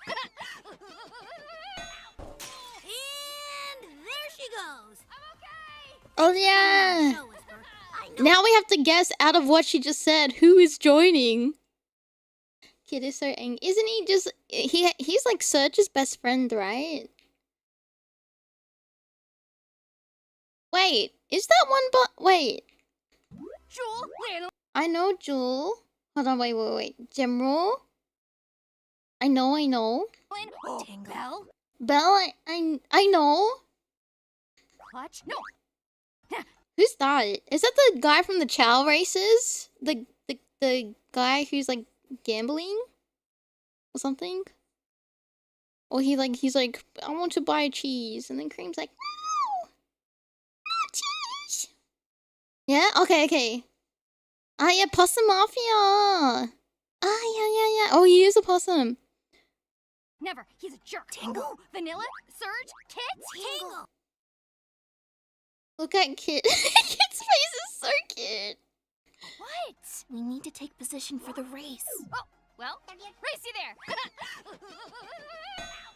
S6: And there she goes.
S1: Oh yeah.
S6: Show Whisper. I know
S1: Now we have to guess out of what she just said who is joining. Kid is so angry. Isn't he just he's like Surge's best friend, right? Wait, is that one wait.
S17: Jewel, Lanolin.
S1: I know Jewel. Hold on, wait. General? I know.
S17: Oh,
S18: Tangle.
S17: Belle,
S1: Belle, I know.
S17: Clutch. No.
S1: Who's that? Is that the guy from the Chow races? The guy who's like gambling or something? Or he's like, I want to buy cheese, and then Cream's like, no cheese. Yeah. Okay. Ah, yeah, Possum Mafia. Ah, yeah. Oh, he is a possum.
S17: Never. He's a jerk.
S18: Tangle.
S17: Ooh, Vanilla, Surge, Kit.
S6: Tangle.
S1: Look at Kit. Kit's face is so cute.
S17: What?
S18: We need to take position for the race.
S17: Oh, well, race you there.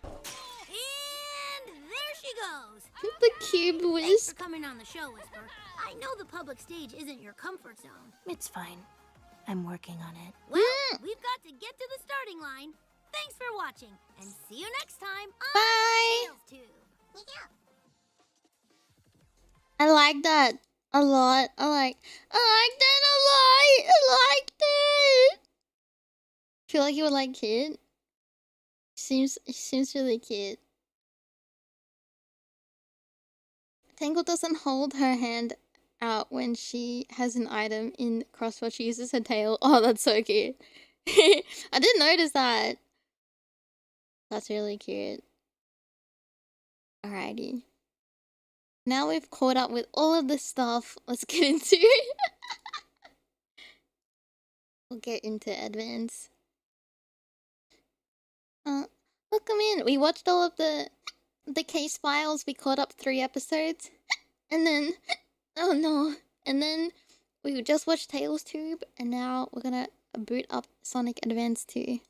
S6: And there she goes.
S1: The cube
S6: Thanks
S1: whiz.
S6: for coming on the show, Whisper. I know the public stage isn't your comfort zone.
S18: It's fine. I'm working on it.
S6: Well, we've got to get to the starting line. Thanks for watching, and see you next time on
S1: Bye.
S6: TailsTube.
S1: I like that a lot. I like that a lot. I liked it. Feel like you would like Kid. Seems really cute. Tangle doesn't hold her hand out when she has an item in crossbow. She uses her tail. Oh, that's so cute. I didn't notice that. That's really cute. Alrighty. Now we've caught up with all of this stuff. Let's get into it. We'll get into advance. Look, come in. We watched all of the case files. We caught up 3 episodes. And then... Oh no. And then we just watched TailsTube. And now we're gonna boot up Sonic Advance 2.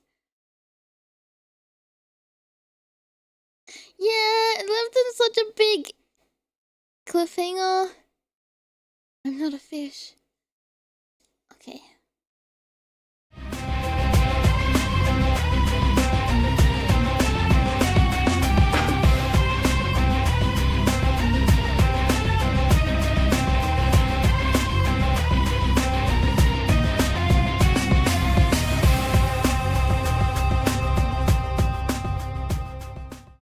S1: Yeah, it left in such a big cliffhanger. I'm not a fish. Okay.